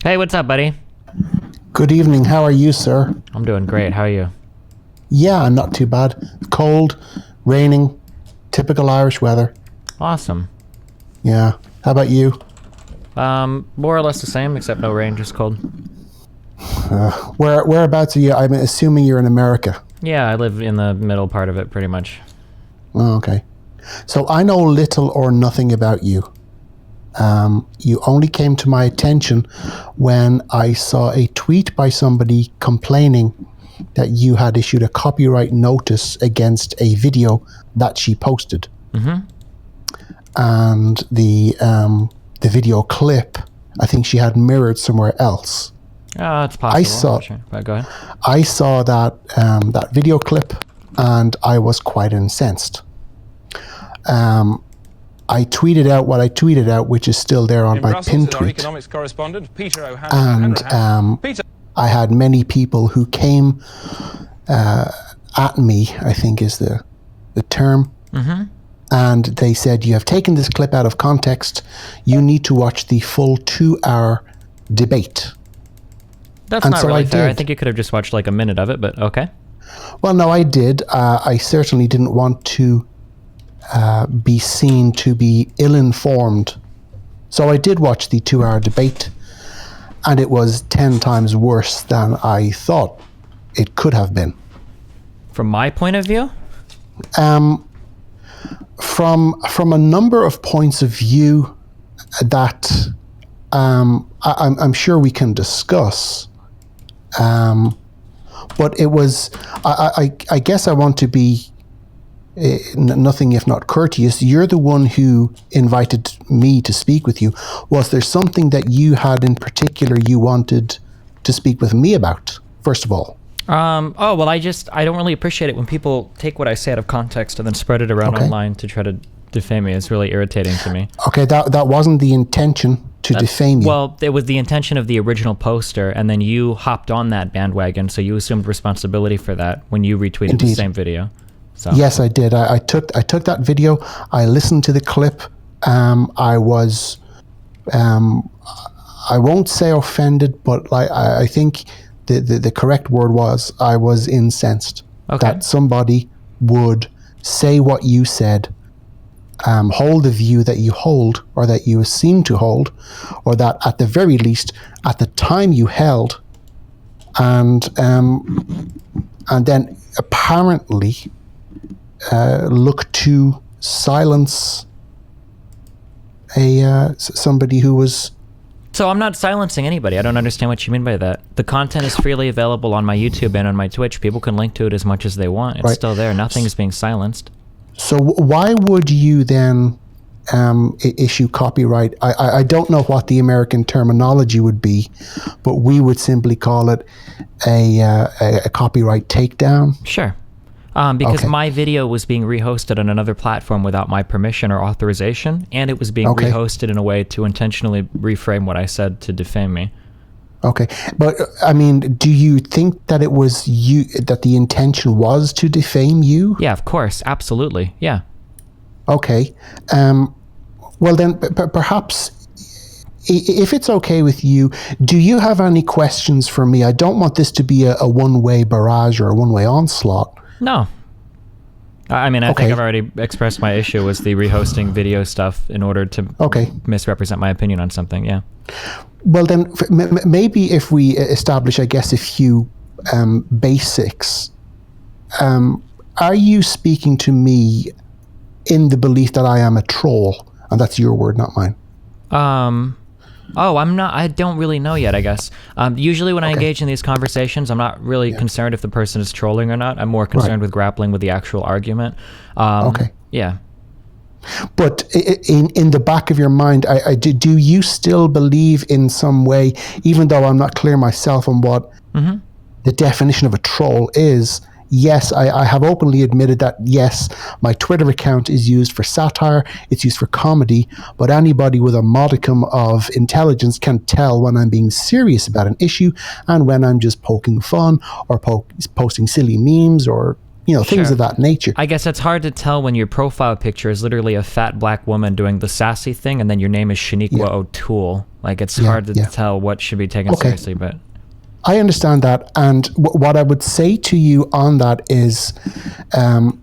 Hey, what's up, buddy? Good evening. How are you, sir? I'm doing great. How are you? Yeah, not too bad. Cold, raining, typical Irish weather. Awesome. Yeah. How about you? More or less the same, except no rain, just cold. Whereabouts are you? I'm assuming you're in America. Yeah, I live in the middle part of it, pretty much. Oh, okay. So I know little or nothing about you. You only came to my attention when I saw a tweet by somebody complaining that you had issued a copyright notice against a video that she posted. Mm-hmm. And the video clip, I think she had mirrored somewhere else. Oh, it's possible. Sure. But go ahead. I saw that video clip, and I was quite incensed. I tweeted out what I tweeted out, which is still there on my pinned tweet. Economics correspondent, Peter O'Hanlon. And Peter. I had many people who came at me, I think is the term. Mm-hmm. And they said, you have taken this clip out of context. You need to watch the full 2-hour debate. That's not really fair. I think you could have just watched like a minute of it, but okay. Well, no, I did. I certainly didn't want to be seen to be ill-informed. So I did watch the 2-hour debate, and it was 10 times worse than I thought it could have been. From my point of view? From a number of points of view that I'm sure we can discuss. But it was, I guess I want to be nothing if not courteous. You're the one who invited me to speak with you. Was there something that you had in particular you wanted to speak with me about, first of all? Oh, well, I don't really appreciate it when people take what I say out of context and then spread it around online to try to defame me. It's really irritating to me. Okay, that wasn't the intention to defame you. Well, it was the intention of the original poster, and then you hopped on that bandwagon, so you assumed responsibility for that when you retweeted the same video. So. Yes, I did. I took that video. I listened to the clip. I was, I won't say offended, but I think the correct word was I was incensed that somebody would say what you said, hold the view that you hold, or that you seem to hold, or that at the very least at the time you held, and then apparently look to silence somebody who was. So I'm not silencing anybody. I don't understand what you mean by that. The content is freely available on my YouTube and on my Twitch. People can link to it as much as they want. It's still there. Nothing is being silenced. So why would you then issue copyright? I don't know what the American terminology would be, but we would simply call it a copyright takedown. Sure. Because my video was being rehosted on another platform without my permission or authorization, and it was being rehosted in a way to intentionally reframe what I said to defame me. Okay, but I mean, do you think that it was you, that the intention was to defame you? Yeah, of course, absolutely, yeah. Okay, well then, perhaps, if it's okay with you, do you have any questions for me? I don't want this to be a one-way barrage or a one-way onslaught. No. I mean, I think I've already expressed my issue with the rehosting video stuff in order to misrepresent my opinion on something, yeah. Well, then, maybe if we establish, I guess, a few basics. Are you speaking to me in the belief that I am a troll? And that's your word, not mine. Oh, I'm not. I don't really know yet, I guess. Usually when I engage in these conversations, I'm not really concerned if the person is trolling or not. I'm more concerned with grappling with the actual argument. Yeah. But in the back of your mind, do you still believe in some way, even though I'm not clear myself on what the definition of a troll is? Yes, I have openly admitted that, yes, my Twitter account is used for satire, it's used for comedy, but anybody with a modicum of intelligence can tell when I'm being serious about an issue and when I'm just poking fun or posting silly memes or things Sure. of that nature. I guess it's hard to tell when your profile picture is literally a fat black woman doing the sassy thing, and then your name is Shaniqua O'Toole. Like, it's hard to tell what should be taken seriously, but... I understand that, and what I would say to you on that is,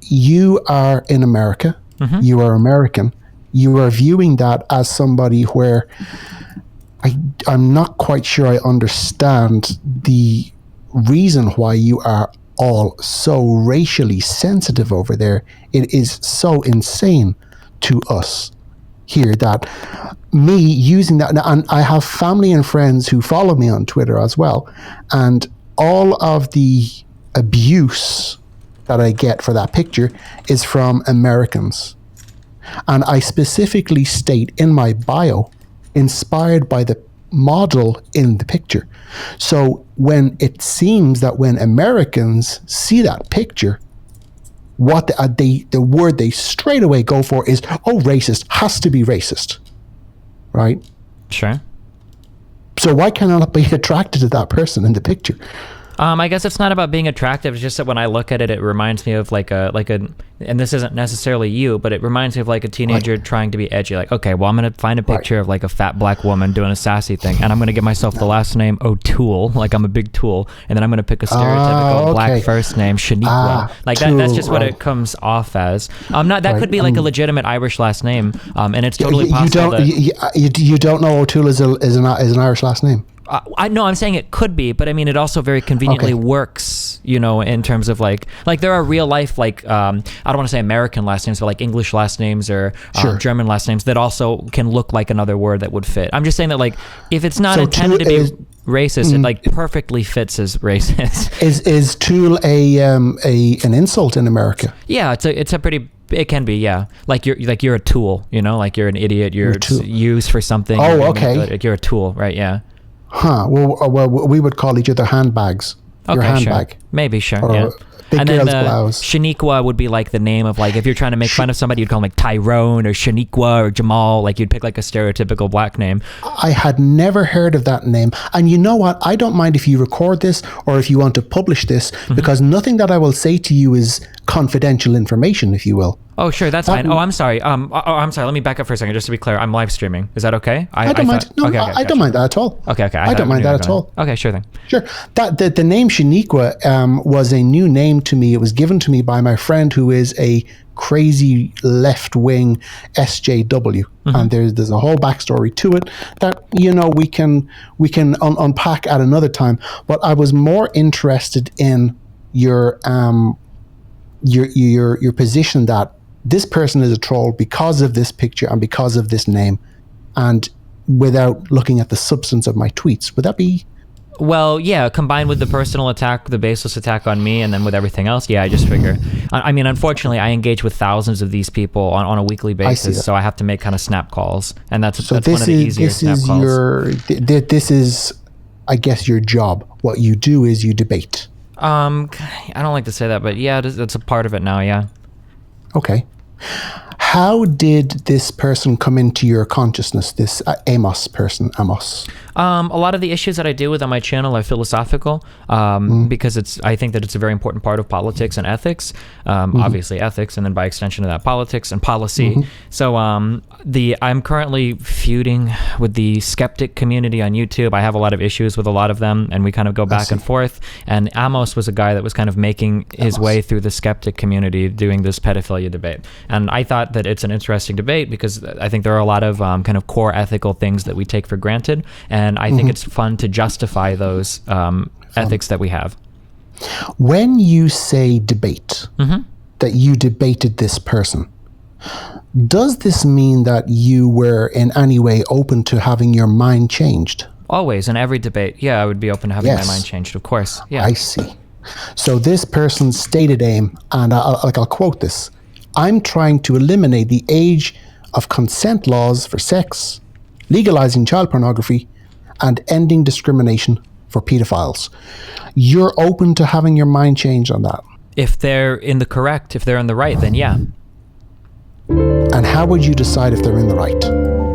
you are in America, you are American, you are viewing that as somebody where I'm not quite sure I understand the reason why you are all so racially sensitive over there. It is so insane to us here that me using that, and I have family and friends who follow me on Twitter as well, and all of the abuse that I get for that picture is from Americans. And I specifically state in my bio, inspired by the model in the picture. So when it seems that when Americans see that picture, what the word they straight away go for is, oh, racist, has to be racist, right? Sure. So why can I not be attracted to that person in the picture? I guess it's not about being attractive. It's just that when I look at it, it reminds me of like a, and this isn't necessarily you, but it reminds me of like a teenager trying to be edgy. Like, okay, well, I'm going to find a picture of like a fat black woman doing a sassy thing, and I'm going to give myself the last name O'Toole, like I'm a big tool, and then I'm going to pick a stereotypical black first name, Shaniqua. Like that's just what it comes off as. That could be like a legitimate Irish last name, and it's totally possible. You don't know O'Toole is an Irish last name. I know, I'm saying it could be, but I mean, it also very conveniently works, in terms of like there are real life, like, I don't want to say American last names, but like English last names or German last names that also can look like another word that would fit. I'm just saying that, like, if it's not intended to be racist, it like perfectly fits as racist. Is tool an insult in America? Yeah, it's a pretty... It can be, yeah. Like you're a tool, like you're an idiot. You're used for something. Oh, okay. Like you're a tool, right? Yeah. Huh. Well, we would call each other handbags. Your handbag. Sure. Maybe, sure. Or yeah. big And girl's then blouse. Shaniqua would be like the name of, like, if you're trying to make fun of somebody, you'd call them like Tyrone or Shaniqua or Jamal. Like, you'd pick like a stereotypical black name. I had never heard of that name. And you know what? I don't mind if you record this or if you want to publish this, because nothing that I will say to you is confidential information, if you will. Oh, sure, that's fine. Oh, I'm sorry. I'm sorry. Let me back up for a second, just to be clear. I'm live streaming. Is that okay? I don't mind. I don't mind that at all. Okay. I don't mind that at all. Okay, sure thing. Sure. That the name Shaniqua was a new name to me. It was given to me by my friend who is a crazy left-wing SJW, and there's a whole backstory to it that we can unpack at another time. But I was more interested in your position that this person is a troll because of this picture and because of this name, and without looking at the substance of my tweets. Would that be... Well, yeah, combined with the personal attack, the baseless attack on me, and then with everything else, yeah, I just figure. I mean, unfortunately, I engage with thousands of these people on a weekly basis, so I have to make kind of snap calls, and that's one of the easier snap calls. This is, I guess, your job. What you do is you debate. I don't like to say that, but yeah, that's a part of it now, yeah. Okay. How did this person come into your consciousness, this Amos person, Amos? A lot of the issues that I deal with on my channel are philosophical, because I think that it's a very important part of politics and ethics, obviously ethics, and then by extension of that, politics and policy. So I'm currently feuding with the skeptic community on YouTube. I have a lot of issues with a lot of them, and we kind of go back and forth. And Amos was a guy that was kind of making his way through the skeptic community doing this pedophilia debate. And I thought that it's an interesting debate because I think there are a lot of kind of core ethical things that we take for granted, and I think it's fun to justify those ethics that we have. When you say debate, that you debated this person, does this mean that you were in any way open to having your mind changed? Always, in every debate. Yeah, I would be open to having my mind changed, of course. Yeah. I see. So this person's stated aim, and I'll quote this: I'm trying to eliminate the age of consent laws for sex, legalizing child pornography, and ending discrimination for pedophiles. You're open to having your mind changed on that? If they're in the correct, if they're in the right, then yeah. And how would you decide if they're in the right?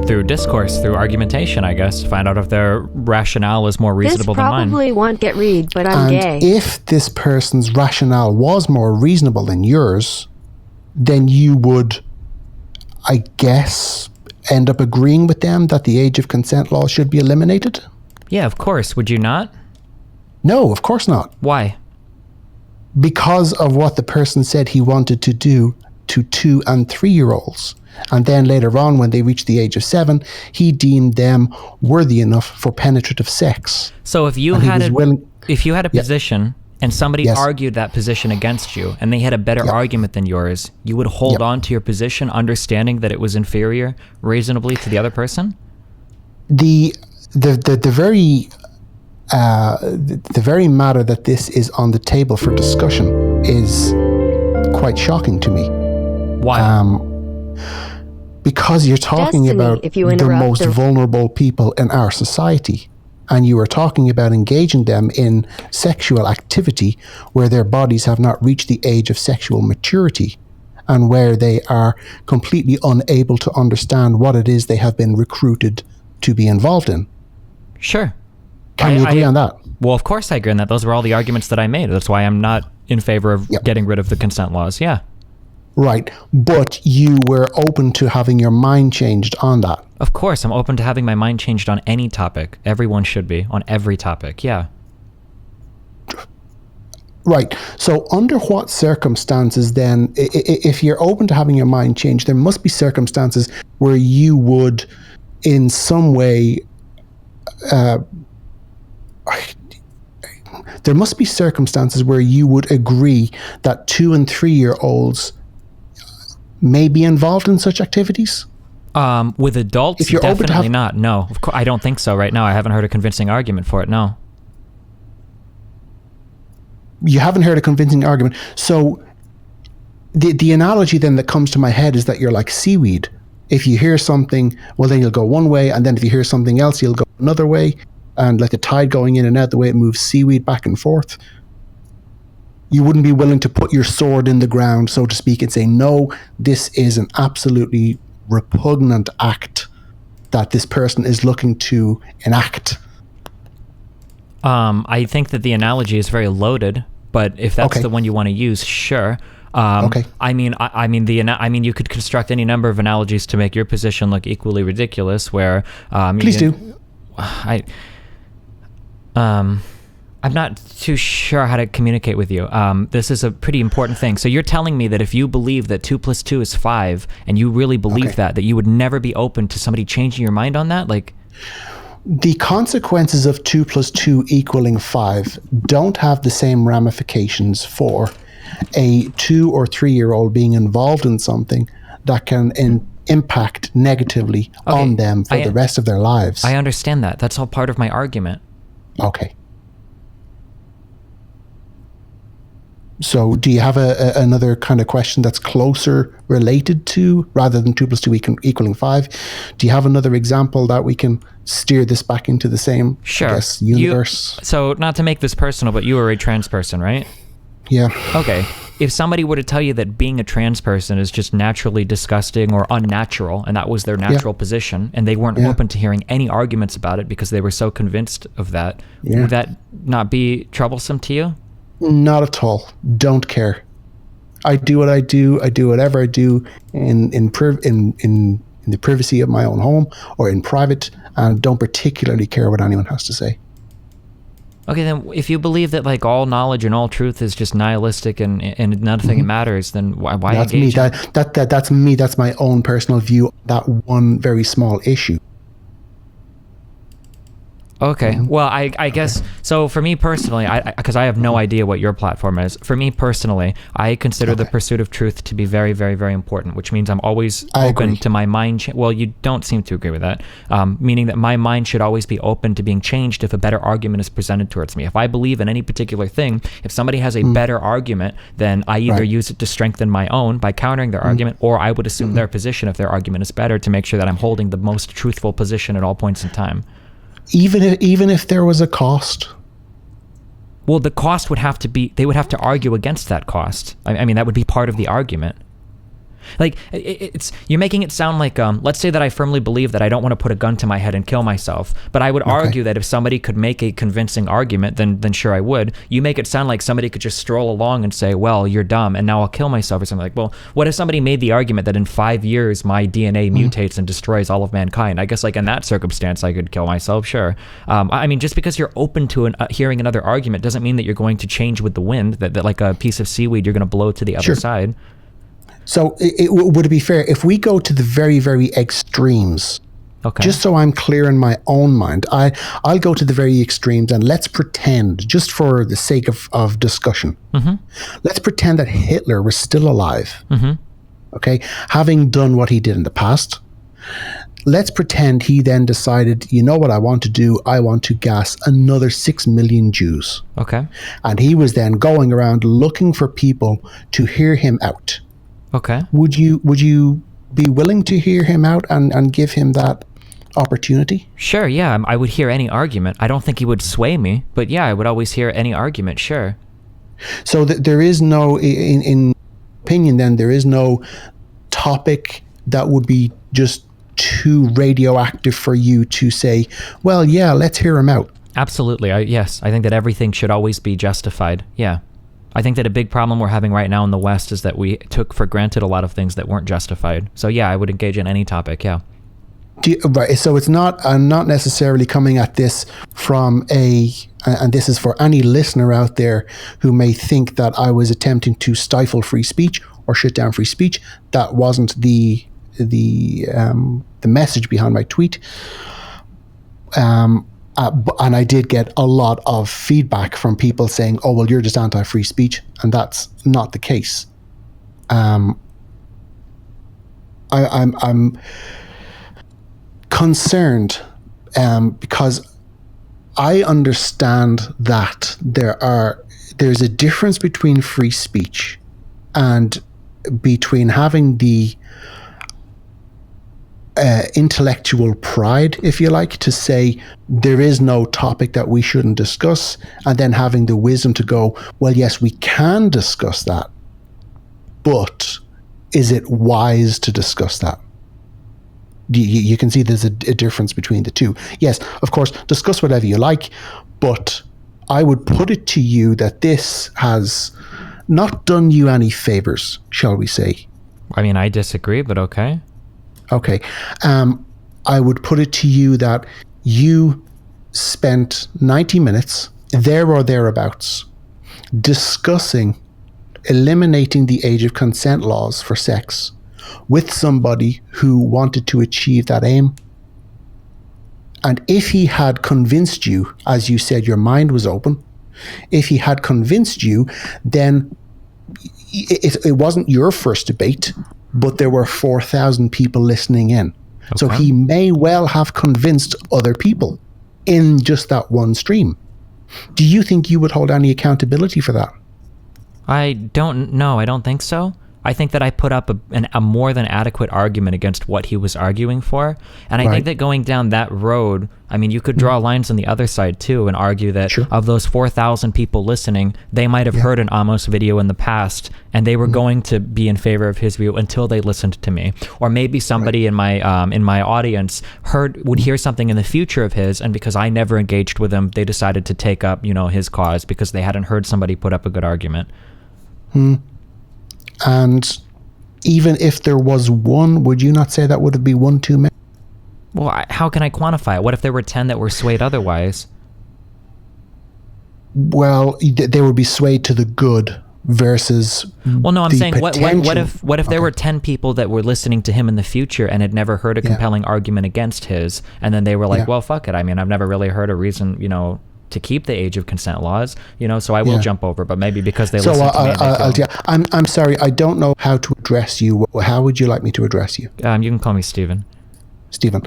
through discourse, through argumentation, I guess, to find out if their rationale is more reasonable than mine. This probably won't get read, but I'm gay. If this person's rationale was more reasonable than yours, then you would, I guess, end up agreeing with them that the age of consent law should be eliminated? Yeah, of course. Would you not? No, of course not. Why? Because of what the person said he wanted to do to 2- and 3-year-olds. And then later on, when they reached the age of 7, he deemed them worthy enough for penetrative sex. So if you had a position and somebody argued that position against you and they had a better argument than yours, you would hold on to your position understanding that it was inferior reasonably to the other person? The very matter that this is on the table for discussion is quite shocking to me. Why? Because you're talking about the most vulnerable people in our society, and you are talking about engaging them in sexual activity where their bodies have not reached the age of sexual maturity, and where they are completely unable to understand what it is they have been recruited to be involved in. Sure. Can you agree on that? Well, of course I agree on that. Those were all the arguments that I made. That's why I'm not in favor of getting rid of the consent laws. Yeah. Right. But you were open to having your mind changed on that. Of course, I'm open to having my mind changed on any topic. Everyone should be, on every topic. Yeah. Right. So under what circumstances then, if you're open to having your mind changed, there must be circumstances where you would in some way, there must be circumstances where you would agree that 2- and 3-year-olds may be involved in such activities? With adults, if you're definitely not. No, of course, I don't think so right now. I haven't heard a convincing argument for it, no. You haven't heard a convincing argument. So the analogy then that comes to my head is that you're like seaweed. If you hear something, well, then you'll go one way, and then if you hear something else, you'll go another way. And like the tide going in and out, the way it moves seaweed back and forth. You wouldn't be willing to put your sword in the ground, so to speak, and say, no, this is an absolutely repugnant act that this person is looking to enact. I think that the analogy is very loaded, but if that's the one you want to use, sure. Okay. I mean, you could construct any number of analogies to make your position look equally ridiculous. Where please do. I'm not too sure how to communicate with you. This is a pretty important thing. So you're telling me that if you believe that 2 + 2 is 5, and you really believe that you would never be open to somebody changing your mind on that? Like, the consequences of 2 + 2 equaling 5 don't have the same ramifications for a 2- or 3-year-old being involved in something that can impact negatively on them for the rest of their lives. I understand that. That's all part of my argument. Okay. So do you have another kind of question that's closer related to, rather than 2 + 2 equaling 5? Do you have another example that we can steer this back into the same universe? So not to make this personal, but you are a trans person, right? Yeah. Okay. If somebody were to tell you that being a trans person is just naturally disgusting or unnatural, and that was their natural position, and they weren't open to hearing any arguments about it because they were so convinced of that, would that not be troublesome to you? Not at all. Don't care. I do what I do. I do whatever I do in the privacy of my own home or in private, and don't particularly care what anyone has to say. Okay, then if you believe that like all knowledge and all truth is just nihilistic and nothing matters, then why that's engage? That's me. That's my own personal view. That one very small issue. Okay. Well, I guess, so for me personally, because I have no idea what your platform is, for me personally, I consider the pursuit of truth to be very, very, very important, which means I'm always open to my mind. Well, you don't seem to agree with that, meaning that my mind should always be open to being changed if a better argument is presented towards me. If I believe in any particular thing, if somebody has a better argument, then I either use it to strengthen my own by countering their argument, or I would assume their position if their argument is better to make sure that I'm holding the most truthful position at all points in time. Even if there was a cost? Well, the cost would have to be, they would have to argue against that cost. I mean, that would be part of the argument. Like, it's you're making it sound like, let's say that I firmly believe that I don't want to put a gun to my head and kill myself, but I would argue that if somebody could make a convincing argument, then sure I would. You make it sound like somebody could just stroll along and say, well, you're dumb, and now I'll kill myself or something. Like, well, what if somebody made the argument that in 5 years my DNA mutates and destroys all of mankind? I guess, like, in that circumstance, I could kill myself, sure. I mean, just because you're open to hearing another argument doesn't mean that you're going to change with the wind, that like a piece of seaweed, you're going to blow to the other side. So would it be fair if we go to the very, very extremes? Okay. Just so I'm clear in my own mind, I'll go to the very extremes, and let's pretend, just for the sake of discussion, let's pretend that Hitler was still alive. Okay, having done what he did in the past, let's pretend he then decided, you know what I want to do? I want to gas another 6 million Jews. Okay. And he was then going around looking for people to hear him out. Okay. Would you be willing to hear him out and give him that opportunity? Sure, yeah. I would hear any argument. I don't think he would sway me, but yeah, I would always hear any argument, sure. So there is no, in opinion then, there is no topic that would be just too radioactive for you to say, well, yeah, let's hear him out. Absolutely. Yes, I think that everything should always be justified. Yeah. I think that a big problem we're having right now in the West is that we took for granted a lot of things that weren't justified. So yeah, I would engage in any topic, yeah. Right, so it's not, I'm not necessarily coming at this from and this is for any listener out there who may think that I was attempting to stifle free speech or shut down free speech. That wasn't the message behind my tweet. And I did get a lot of feedback from people saying, oh, well, you're just anti-free speech. And that's not the case. I'm concerned because I understand that there's a difference between free speech and between having the intellectual pride, if you like, to say there is no topic that we shouldn't discuss, and then having the wisdom to go, well, yes, we can discuss that, but is it wise to discuss that? You can see there's a difference between the two. Yes, of course, discuss whatever you like, but I would put it to you that this has not done you any favors, shall we say. I mean, I disagree, but okay. Okay. I would put it to you that you spent 90 minutes, there or thereabouts, discussing eliminating the age of consent laws for sex with somebody who wanted to achieve that aim. And if he had convinced you, as you said, your mind was open, if he had convinced you, then it wasn't your first debate, but there were 4,000 people listening in. Okay. So he may well have convinced other people in just that one stream. Do you think you would hold any accountability for that? I don't know. I don't think so. I think that I put up a more than adequate argument against what he was arguing for. And I think that going down that road, I mean, you could draw lines on the other side too and argue that of those 4,000 people listening, they might have heard an Amos video in the past and they were going to be in favor of his view until they listened to me. Or maybe somebody in my audience would hear something in the future of his, and because I never engaged with him, they decided to take up, his cause because they hadn't heard somebody put up a good argument. And even if there was one, would you not say that would be one too many? Well, how can I quantify it? What if there were 10 that were swayed otherwise? Well, they would be swayed to the good versus. Well, no, I'm saying what if there were 10 people that were listening to him in the future and had never heard a compelling argument against his, and then they were like, well, fuck it. I mean, I've never really heard a reason, to keep the age of consent laws, so I will jump over, but maybe because they listen to me. I'm sorry, I don't know how to address you. How would you like me to address you? You can call me Stephen. Stephen.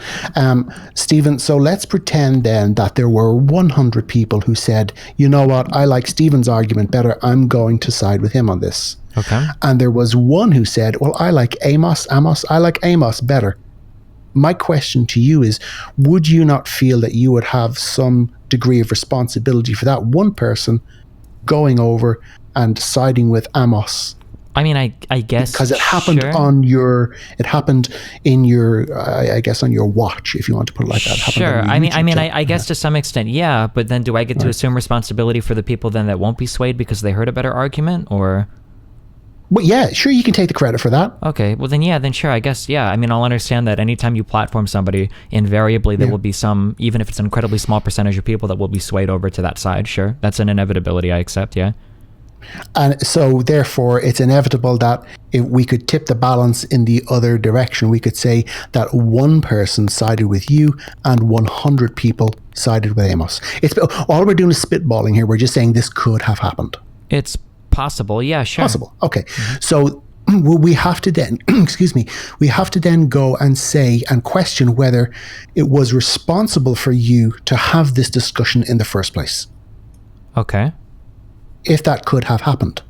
Stephen, so let's pretend then that there were 100 people who said, you know what, I like Stephen's argument better, I'm going to side with him on this. Okay. And there was one who said, well, I like Amos, I like Amos better. My question to you is, would you not feel that you would have some degree of responsibility for that one person going over and siding with Amos I mean, I guess because it happened sure. it happened in your, I guess on your watch, if you want to put it like that. It happened Sure. on your I YouTube mean, channel. I guess to some extent, yeah. But then, do I get to assume responsibility for the people then that won't be swayed because they heard a better argument, or? Well, yeah, sure, you can take the credit for that. Okay. Well, then sure. I guess yeah. I mean, I'll understand that anytime you platform somebody, invariably there will be some, even if it's an incredibly small percentage of people that will be swayed over to that side. Sure, that's an inevitability I accept. Yeah. And so, therefore, it's inevitable that if we could tip the balance in the other direction, we could say that one person sided with you and 100 people sided with Amos. All we're doing is spitballing here. We're just saying this could have happened. It's possible. Yeah, sure. Possible. Okay. So we have to then, excuse me, we have to then go and say and question whether it was responsible for you to have this discussion in the first place. Okay. If that could have happened.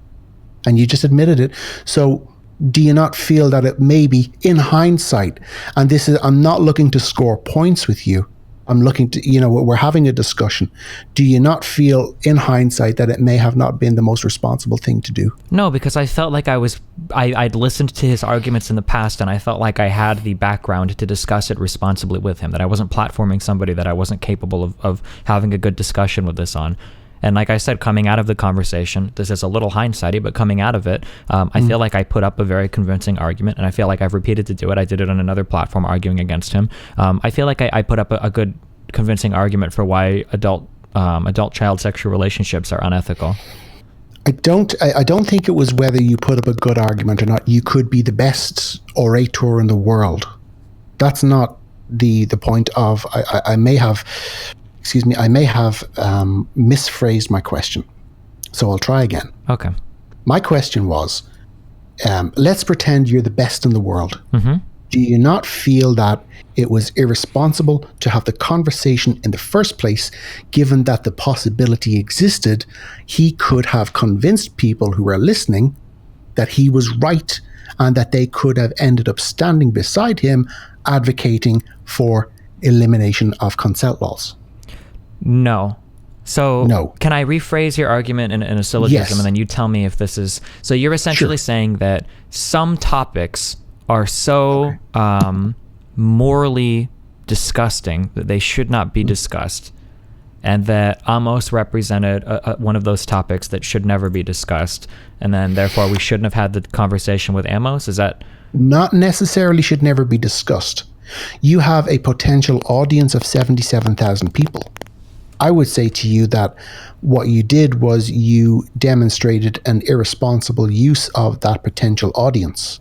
And you just admitted it. So do you not feel that it maybe in hindsight, and this is, I'm not looking to score points with you. I'm looking to, we're having a discussion. Do you not feel in hindsight that it may have not been the most responsible thing to do? No, because I felt like I'd listened to his arguments in the past, and I felt like I had the background to discuss it responsibly with him, that I wasn't platforming somebody that I wasn't capable of having a good discussion with this on. And like I said, coming out of the conversation, this is a little hindsighty, but coming out of it, I feel like I put up a very convincing argument, and I feel like I've repeated to do it. I did it on another platform arguing against him. I feel like I put up a good, convincing argument for why adult-child sexual relationships are unethical. I don't think it was whether you put up a good argument or not. You could be the best orator in the world. That's not the point of, I may have misphrased my question. So I'll try again. Okay. My question was, let's pretend you're the best in the world. Mm-hmm. Do you not feel that it was irresponsible to have the conversation in the first place, given that the possibility existed he could have convinced people who were listening that he was right and that they could have ended up standing beside him advocating for elimination of consent laws? No. So No. Can I rephrase your argument in a syllogism, Yes. and then you tell me if this is... So you're essentially saying that some topics are so morally disgusting that they should not be discussed, and that Amos represented one of those topics that should never be discussed, and then therefore we shouldn't have had the conversation with Amos? Is that... Not necessarily should never be discussed. You have a potential audience of 77,000 people. I would say to you that what you did was you demonstrated an irresponsible use of that potential audience.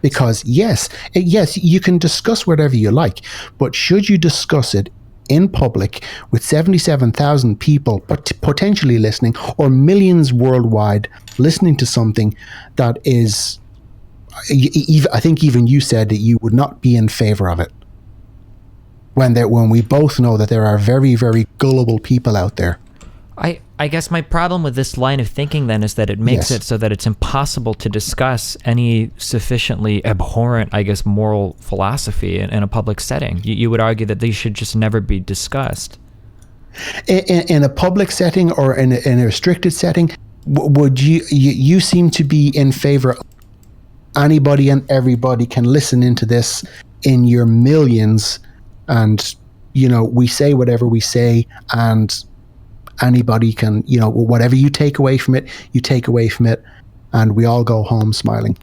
Because yes, you can discuss whatever you like, but should you discuss it in public with 77,000 people potentially listening, or millions worldwide listening to something that is, I think even you said that you would not be in favor of it. When we both know that there are very, very gullible people out there. I guess my problem with this line of thinking then is that it makes it so that it's impossible to discuss any sufficiently abhorrent, I guess, moral philosophy in a public setting. You would argue that these should just never be discussed. In a public setting or in a restricted setting, would you seem to be in favor of anybody and everybody can listen into this in your millions, and we say whatever we say, and anybody can, whatever you take away from it, you take away from it, and we all go home smiling.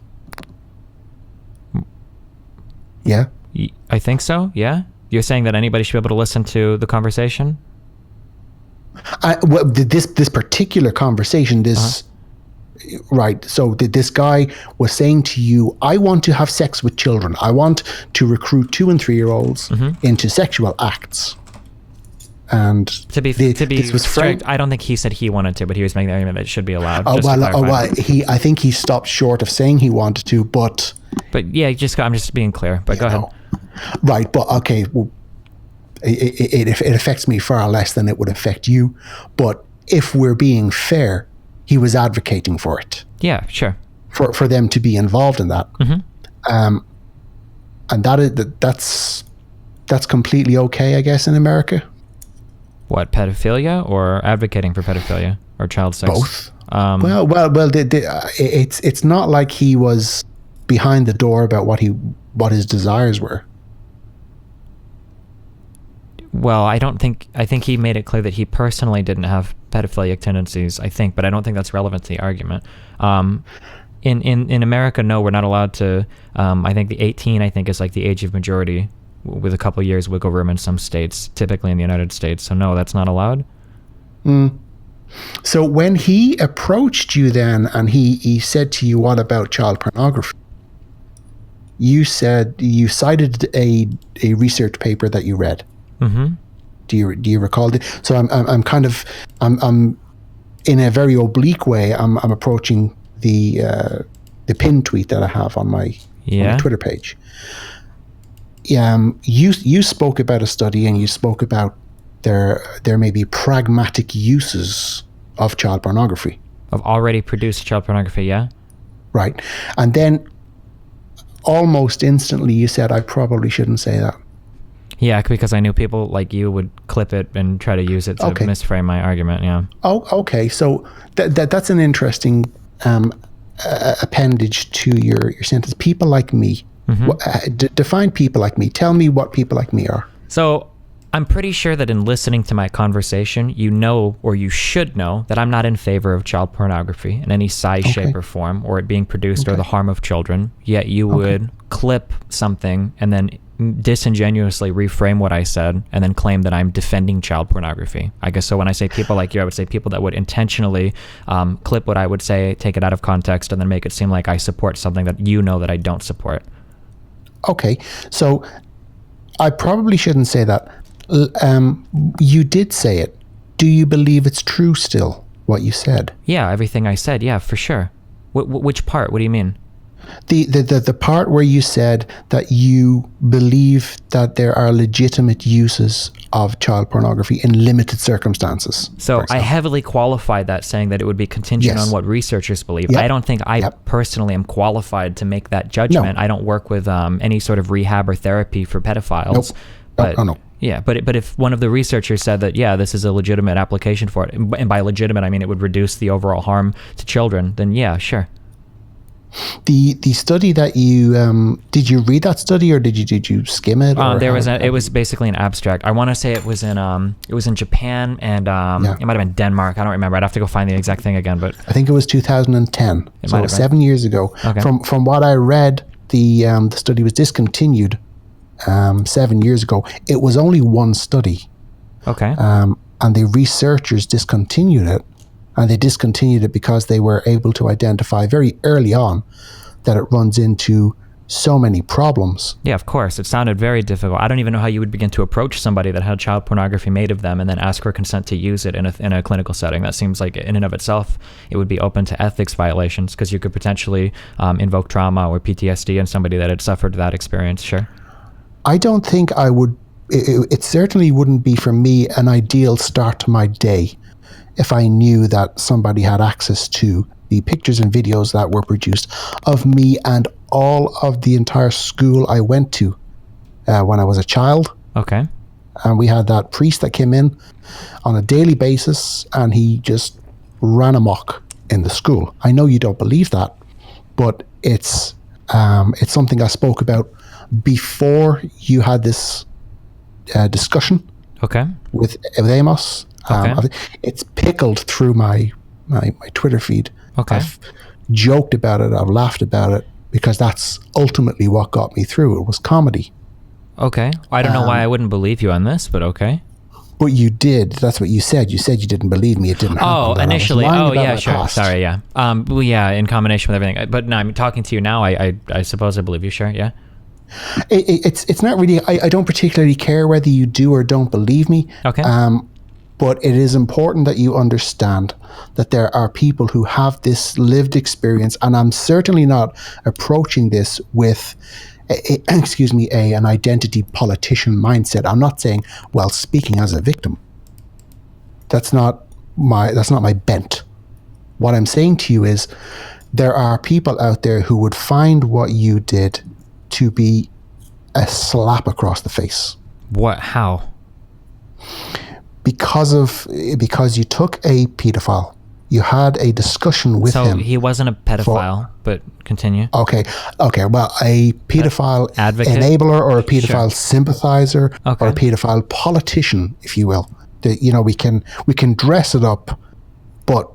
Yeah? I think so, yeah? You're saying that anybody should be able to listen to the conversation? This particular conversation, right, so this guy was saying to you, I want to have sex with children. I want to recruit 2- and 3-year-olds into sexual acts. And to be this was strict, I don't think he said he wanted to, but he was making the argument that it should be allowed. I think he stopped short of saying he wanted to, but yeah, I'm just being clear. But go ahead. Right, but okay, well, it affects me far less than it would affect you. But if we're being fair, he was advocating for it. Yeah, sure. For them to be involved in that, and that's completely okay, I guess, in America. What, pedophilia or advocating for pedophilia or child sex? Both. It's not like he was behind the door about what his desires were. Well, I think he made it clear that he personally didn't have pedophilic tendencies, but I don't think that's relevant to the argument. In America, no, we're not allowed to, I think the 18, I think, is like the age of majority, with a couple years wiggle room in some states, typically in the United States. So no, that's not allowed. So when he approached you then, and he said to you, what about child pornography? You said you cited a research paper that you read. Mm-hmm. Do you recall it? So I'm in a very oblique way. I'm approaching the pinned tweet that I have on my Twitter page. You spoke about a study, and you spoke about there may be pragmatic uses of child pornography. Of already produced child pornography, yeah? Right. And then almost instantly you said, I probably shouldn't say that. Yeah, because I knew people like you would clip it and try to use it to misframe my argument, yeah. Oh, okay. So that's an interesting appendage to your sentence. People like me. Mm-hmm. Define people like me. Tell me what people like me are. So I'm pretty sure that in listening to my conversation, you know, or you should know, that I'm not in favor of child pornography in any size, shape, or form, or it being produced or the harm of children. Yet you would clip something and then disingenuously reframe what I said and then claim that I'm defending child pornography. I guess so when I say people like you, I would say people that would intentionally clip what I would say, take it out of context, and then make it seem like I support something that you know that I don't support. Okay, so I probably shouldn't say that. You did say it. Do you believe it's true still, what you said? Yeah, everything I said, yeah, for sure. Which part? What do you mean? The part where you said that you believe that there are legitimate uses of child pornography in limited circumstances. So I heavily qualified that, saying that it would be contingent on what researchers believe. Yep. I don't think I personally am qualified to make that judgment. No. I don't work with any sort of rehab or therapy for pedophiles. Nope. No. Yeah, but if one of the researchers said that, yeah, this is a legitimate application for it, and by legitimate I mean it would reduce the overall harm to children, then yeah, sure. The study that you did you read that study, or did you skim it? It was basically an abstract. I want to say it was in Japan and it might have been Denmark. I don't remember. I'd have to go find the exact thing again, but I think it was 2010. So 7 years ago. Okay. From what I read, the study was discontinued 7 years ago. It was only one study. Okay. And the researchers discontinued it. And they discontinued it because they were able to identify very early on that it runs into so many problems. Yeah, of course. It sounded very difficult. I don't even know how you would begin to approach somebody that had child pornography made of them and then ask for consent to use it in a clinical setting. That seems like in and of itself, it would be open to ethics violations, because you could potentially invoke trauma or PTSD in somebody that had suffered that experience. Sure. I don't think I would. It certainly wouldn't be for me an ideal start to my day if I knew that somebody had access to the pictures and videos that were produced of me and all of the entire school I went to when I was a child. Okay. And we had that priest that came in on a daily basis, and he just ran amok in the school. I know you don't believe that, but it's something I spoke about before you had this discussion. Okay. With Amos. Okay. It's pickled through my Twitter feed. Okay. I've joked about it. I've laughed about it, because that's ultimately what got me through. It was comedy. Okay. I don't know why I wouldn't believe you on this, but okay. But you did. That's what you said. You said you didn't believe me. It didn't happen. Oh, initially. Oh, yeah, sure. Past. Sorry, yeah. Well, yeah, in combination with everything. But no, I'm talking to you now. I suppose I believe you. Sure, yeah. It's not really. I don't particularly care whether you do or don't believe me. Okay. But it is important that you understand that there are people who have this lived experience, and I'm certainly not approaching this with, an identity politician mindset. I'm not saying, well, speaking as a victim. That's not my bent. What I'm saying to you is, there are people out there who would find what you did to be a slap across the face. What? How? Because you took a pedophile, You had a discussion with him. So he wasn't a pedophile, but continue. Okay. Well, a pedophile advocate? enabler or a pedophile sympathizer Okay. or a pedophile politician, if you will. We can dress it up, but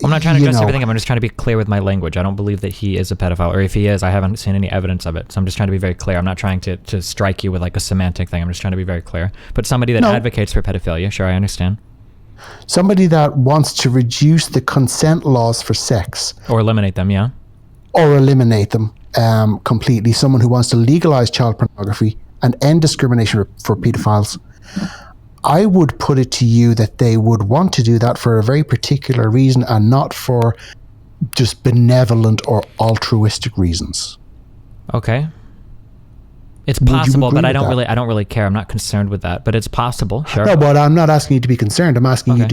I'm not trying to address everything. I'm just trying to be clear with my language. I don't believe that he is a pedophile, or if he is, I haven't seen any evidence of it. So I'm just trying to be very clear. I'm not trying to strike you with like a semantic thing. I'm just trying to be very clear. But somebody that advocates for pedophilia, sure, I understand. Somebody that wants to reduce the consent laws for sex. Or eliminate them, yeah. Or eliminate them completely. Someone who wants to legalize child pornography and end discrimination for pedophiles. I would put it to you that they would want to do that for a very particular reason and not for just benevolent or altruistic reasons. Okay. It's possible, but I don't really care. I'm not concerned with that, but it's possible. Sure. No, but I'm not asking you to be concerned. I'm asking you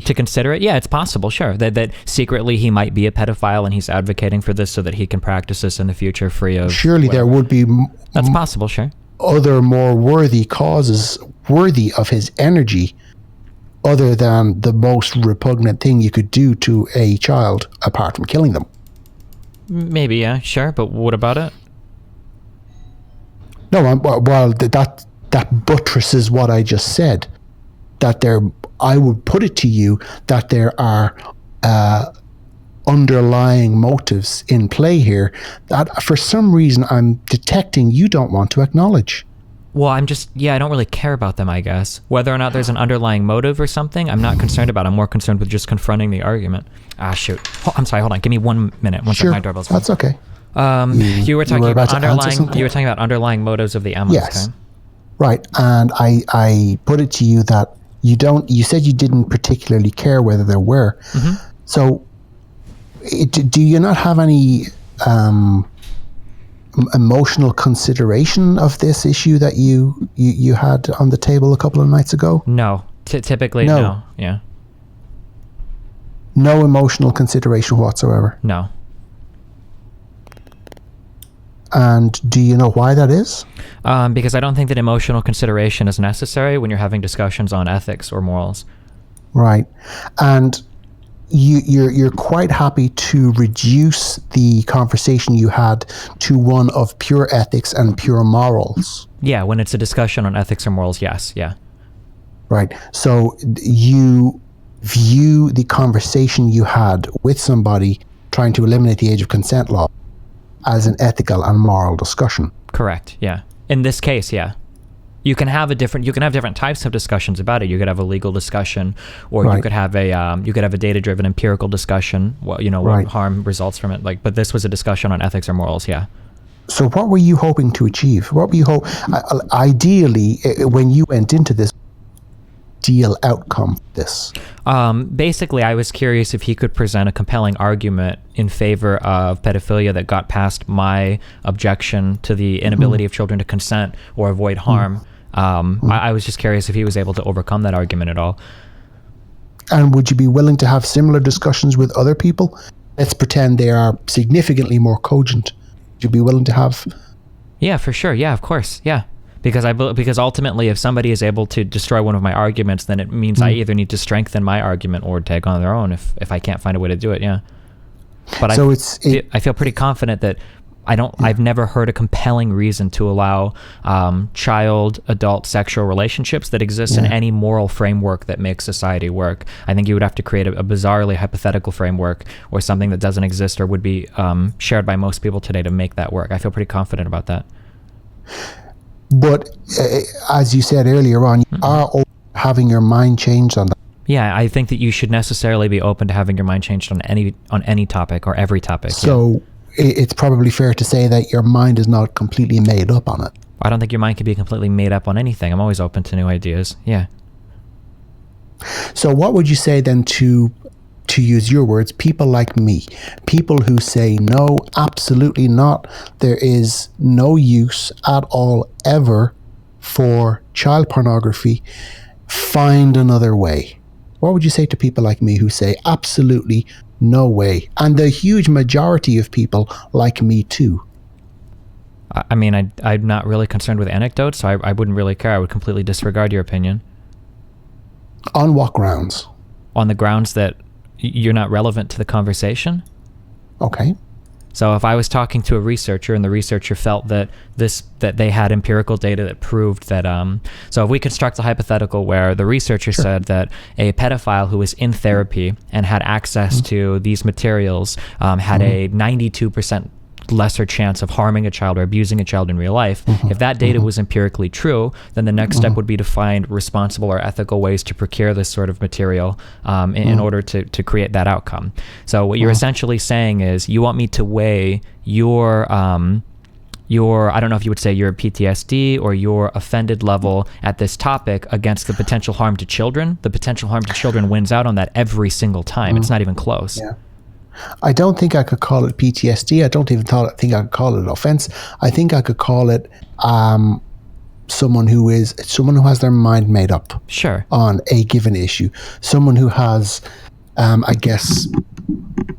to consider it. Yeah, it's possible. Sure. That secretly he might be a pedophile and he's advocating for this so that he can practice this in the future free of. Surely there would be. That's possible. Sure. Other more worthy causes worthy of his energy other than the most repugnant thing you could do to a child apart from killing them. Maybe, yeah, sure, but what about it? No, well, that buttresses what I just said. That I would put it to you that there are underlying motives in play here that for some reason I'm detecting you don't want to acknowledge. Well, I don't really care about them, I guess. Whether or not there's an underlying motive or something, I'm not concerned about. I'm more concerned with just confronting the argument. Ah, shoot. I'm sorry, hold on. Give me 1 minute. Sure, my doorbell's that's okay. You were talking about underlying motives of the Emmys. Yes. Okay? Right. And I put it to you that you said you didn't particularly care whether there were. Mm-hmm. So do you not have any emotional consideration of this issue that you had on the table a couple of nights ago? No. Typically, no. Yeah. No emotional consideration whatsoever? No. And do you know why that is? Because I don't think that emotional consideration is necessary when you're having discussions on ethics or morals. Right. And you're quite happy to reduce the conversation you had to one of pure ethics and pure morals. Yeah, when it's a discussion on ethics or morals, yes, yeah. Right. So you view the conversation you had with somebody trying to eliminate the age of consent law as an ethical and moral discussion. Correct, yeah. In this case, yeah. You can have different types of discussions about it. You could have a legal discussion, or you could have a data-driven empirical discussion. What harm results from it. But this was a discussion on ethics or morals. Yeah. So what were you hoping to achieve? What were you ideally when you went into this ideal outcome? Basically, I was curious if he could present a compelling argument in favor of pedophilia that got past my objection to the inability of children to consent or avoid harm. I was just curious if he was able to overcome that argument at all. And would you be willing to have similar discussions with other people? Let's pretend they are significantly more cogent. Would you be willing to have? Yeah, for sure. Yeah, of course. Yeah. Because ultimately, if somebody is able to destroy one of my arguments, then it means I either need to strengthen my argument or take on their own if I can't find a way to do it. Yeah. But so I feel pretty confident that I've never heard a compelling reason to allow child-adult sexual relationships that exist in any moral framework that makes society work. I think you would have to create a bizarrely hypothetical framework or something that doesn't exist or would be shared by most people today to make that work. I feel pretty confident about that. But as you said earlier on, you are having your mind changed on that. Yeah, I think that you should necessarily be open to having your mind changed on any topic or every topic. So it's probably fair to say that your mind is not completely made up on it. I don't think your mind can be completely made up on anything. I'm always open to new ideas. Yeah. So what would you say then to use your words, people like me, people who say, no, absolutely not. There is no use at all ever for child pornography. Find another way. What would you say to people like me who say, absolutely no way? And the huge majority of people like me too. I mean, I'm not really concerned with anecdotes, so I wouldn't really care. I would completely disregard your opinion. On what grounds? On the grounds that you're not relevant to the conversation. Okay. So if I was talking to a researcher and the researcher felt that they had empirical data that proved that, so if we construct a hypothetical where the researcher said that a pedophile who was in therapy and had access to these materials had a 92% lesser chance of harming a child or abusing a child in real life. If that data was empirically true, then the next step would be to find responsible or ethical ways to procure this sort of material in order to create that outcome. So what you're essentially saying is you want me to weigh your I don't know if you would say your PTSD or your offended level at this topic against the potential harm to children. The potential harm to children wins out on that every single time. It's not even close. Yeah. I don't think I could call it PTSD. I don't even think I could call it an offense. I think I could call it someone who has their mind made up. Sure. On a given issue. Someone who has, I guess,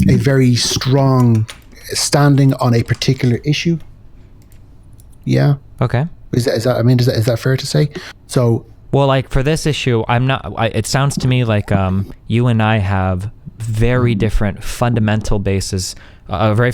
a very strong standing on a particular issue. Yeah. Okay. Is that fair to say? So. Well, like for this issue, it sounds to me like you and I have very different fundamental basis, a very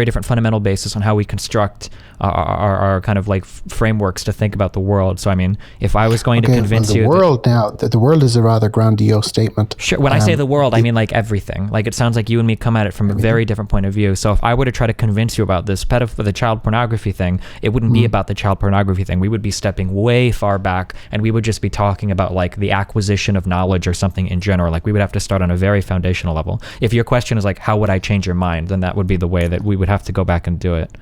different fundamental basis on how we construct our kind of like frameworks to think about the world. So I mean, if I was going to convince you, the world is a rather grandiose statement. Sure. When I say the world, I mean like everything. Like it sounds like you and me come at it from a very different point of view. So if I were to try to convince you about this the child pornography thing, it wouldn't be about the child pornography thing. We would be stepping way far back, and we would just be talking about like the acquisition of knowledge or something in general. Like we would have to start on a very foundational level. If your question is like, how would I change your mind? Then that would be the way that we would have to go back and do it.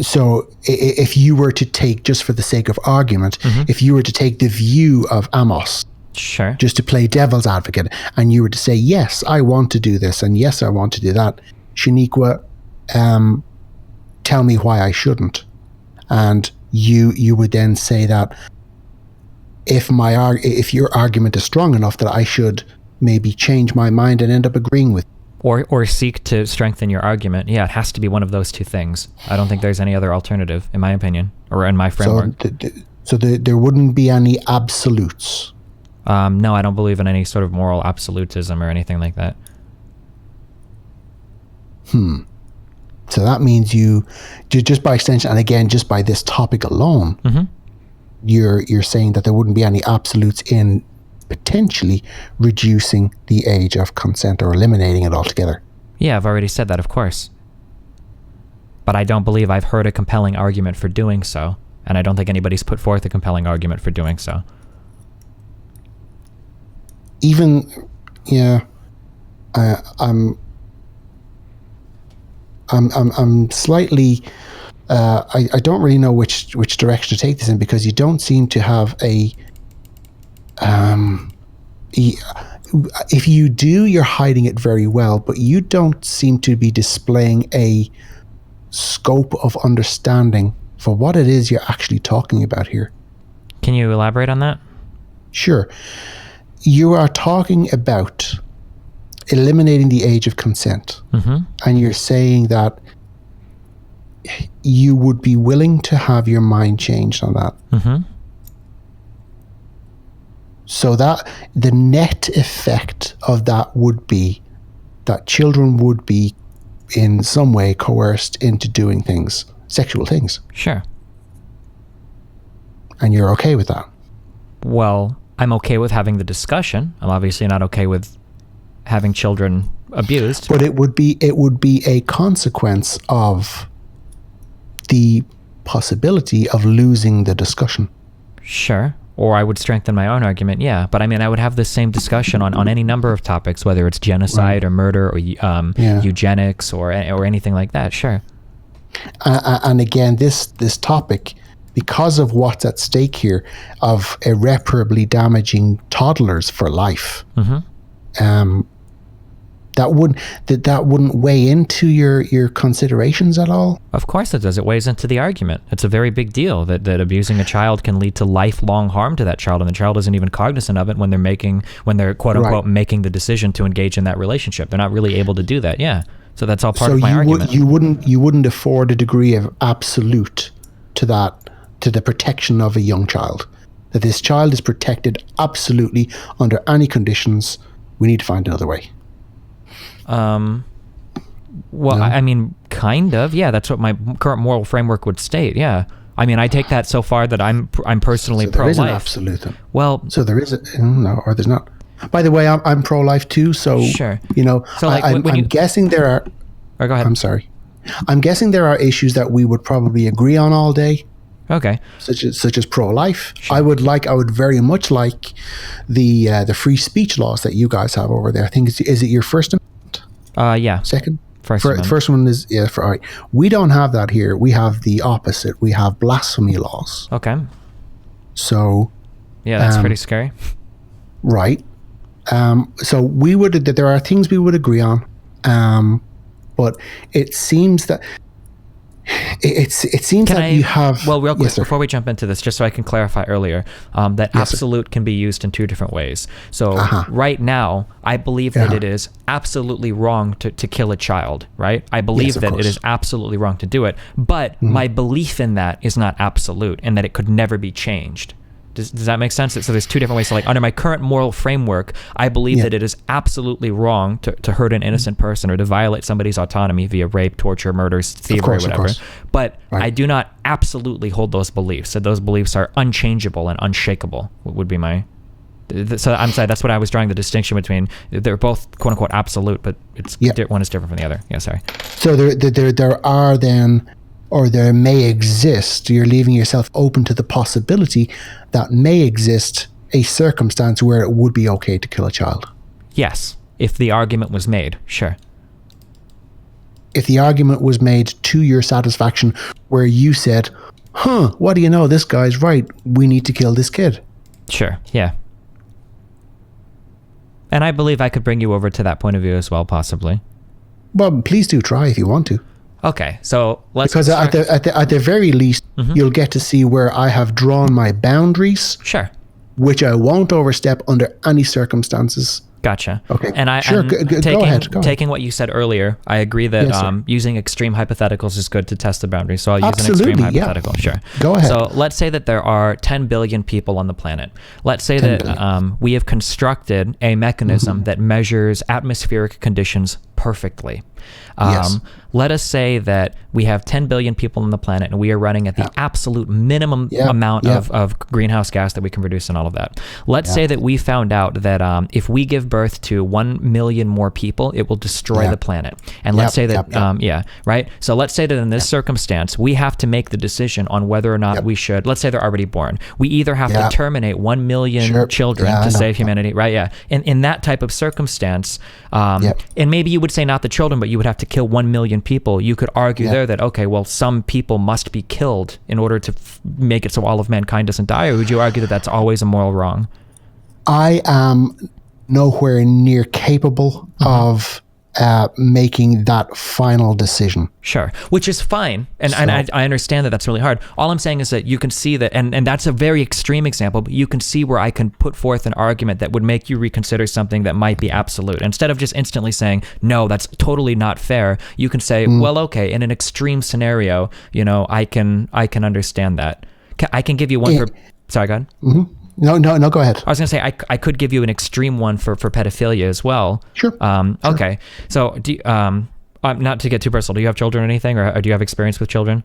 So if you were to take, just for the sake of argument, if you were to take the view of Amos, sure, just to play devil's advocate, and you were to say, yes, I want to do this, and yes, I want to do that, Shaniqua, tell me why I shouldn't. And you would then say that if your argument is strong enough that I should maybe change my mind and end up agreeing with. Or seek to strengthen your argument. Yeah, it has to be one of those two things. I don't think there's any other alternative, in my opinion, or in my framework. So there wouldn't be any absolutes? No, I don't believe in any sort of moral absolutism or anything like that. So that means you, just by extension, and again, just by this topic alone, you're saying that there wouldn't be any absolutes in potentially reducing the age of consent or eliminating it altogether. Yeah, I've already said that, of course. But I don't believe I've heard a compelling argument for doing so, and I don't think anybody's put forth a compelling argument for doing so. I'm slightly. I don't really know which direction to take this in, because you don't seem to have a. If you do, you're hiding it very well, but you don't seem to be displaying a scope of understanding for what it is you're actually talking about here. Can you elaborate on that? Sure. You are talking about eliminating the age of consent, and you're saying that you would be willing to have your mind changed on that. So that the net effect of that would be that children would be in some way coerced into doing things, sexual things. Sure. And you're okay with that? Well, I'm okay with having the discussion. I'm obviously not okay with having children abused. But it would be a consequence of the possibility of losing the discussion. Sure. Or I would strengthen my own argument, yeah. But I mean, I would have the same discussion on any number of topics, whether it's genocide or murder or eugenics or anything like that, sure. And again, this topic, because of what's at stake here, of irreparably damaging toddlers for life, that wouldn't weigh into your considerations at all? Of course it does. It weighs into the argument. It's a very big deal that abusing a child can lead to lifelong harm to that child, and the child isn't even cognizant of it when they're quote unquote making the decision to engage in that relationship. They're not really able to do that. Yeah. So that's all part of my argument. You wouldn't afford a degree of absolute to the protection of a young child. That this child is protected absolutely under any conditions We need to find another way. Well, No? I mean, kind of. Yeah, that's what my current moral framework would state. Yeah. I mean, I take that so far that I'm personally So there is an pro-life. absolute then. Well, So there is no, or there's not. By the way, I'm pro-life too. So Sure. So, like, I'm when you- guessing there are. or go ahead. I'm sorry. I'm guessing there are issues that we would probably agree on all day, Okay. such as pro-life. I would very much like the free speech laws that you guys have over there. I think is it your first amendment? Yeah. Second? First amendment. First one is all right. We don't have that here. We have the opposite. We have blasphemy laws. Okay. So Yeah, that's pretty scary. right. So there are things we would agree on, but it seems that it seems Can that you have. Well, real quick, Yes, sir. before we jump into this, just so I can clarify earlier, that Yes, sir. absolute can be used in two different ways. So Uh-huh. right now, I believe that Yeah. it is absolutely wrong to kill a child, right? I believe Yes, of that it course. is absolutely wrong to do it. But my belief in that is not absolute and that it could never be changed. Does that make sense? So there's two different ways. So like under my current moral framework, I believe Yeah. that it is absolutely wrong to hurt an innocent person or to violate somebody's autonomy via rape, torture, murder, thievery, course, of whatever. course. But Right. I do not absolutely hold those beliefs. So those beliefs are unchangeable and unshakable. Would be my. So I'm sorry. That's what I was drawing the distinction between. They're both quote unquote absolute, but Yeah. one is different from the other. Yeah, sorry. So there are then, or there may exist. You're leaving yourself open to the possibility that may exist a circumstance where it would be okay to kill a child. Yes, if the argument was made, sure. If the argument was made to your satisfaction, where you said, what do you know? This guy's right. We need to kill this kid. Sure, yeah. And I believe I could bring you over to that point of view as well, possibly. Well, please do try if you want to. Okay, so let's... Because at the very least, you'll get to see where I have drawn my boundaries, Sure. which I won't overstep under any circumstances. Gotcha. Okay. And Sure, go ahead. Taking what you said earlier, I agree that Yes, sir. using extreme hypotheticals is good to test the boundaries. So I'll use an Absolutely, extreme yeah. hypothetical. Sure. Go ahead. So let's say that there are 10 billion people on the planet. Let's say 10 that billion. we have constructed a mechanism that measures atmospheric conditions perfectly. Yes. Let us say that we have 10 billion people on the planet and we are running at the absolute minimum amount of greenhouse gas that we can produce and all of that. Let's say that we found out that if we give birth to 1 million more people, it will destroy the planet. And let's say that, right? So let's say that in this circumstance, we have to make the decision on whether or not we should, let's say they're already born. We either have to terminate 1 million children to save humanity, right? Yeah. In that type of circumstance, and maybe you would say not the children, but you would have to kill 1 million people. You could argue there that, okay, well, some people must be killed in order to make it so all of mankind doesn't die, or would you argue that that's always a moral wrong? I am nowhere near capable of making that final decision. Sure, which is fine, and I understand that that's really hard. All I'm saying is that you can see that, and that's a very extreme example, but you can see where I can put forth an argument that would make you reconsider something that might be absolute. Instead of just instantly saying, no, that's totally not fair, you can say, well, okay, in an extreme scenario, I can understand that. I can give you one for... Sorry, go ahead. No, go ahead. I was going to say, I could give you an extreme one for pedophilia as well. Sure. Okay. So, not to get too personal, do you have children or anything, or do you have experience with children?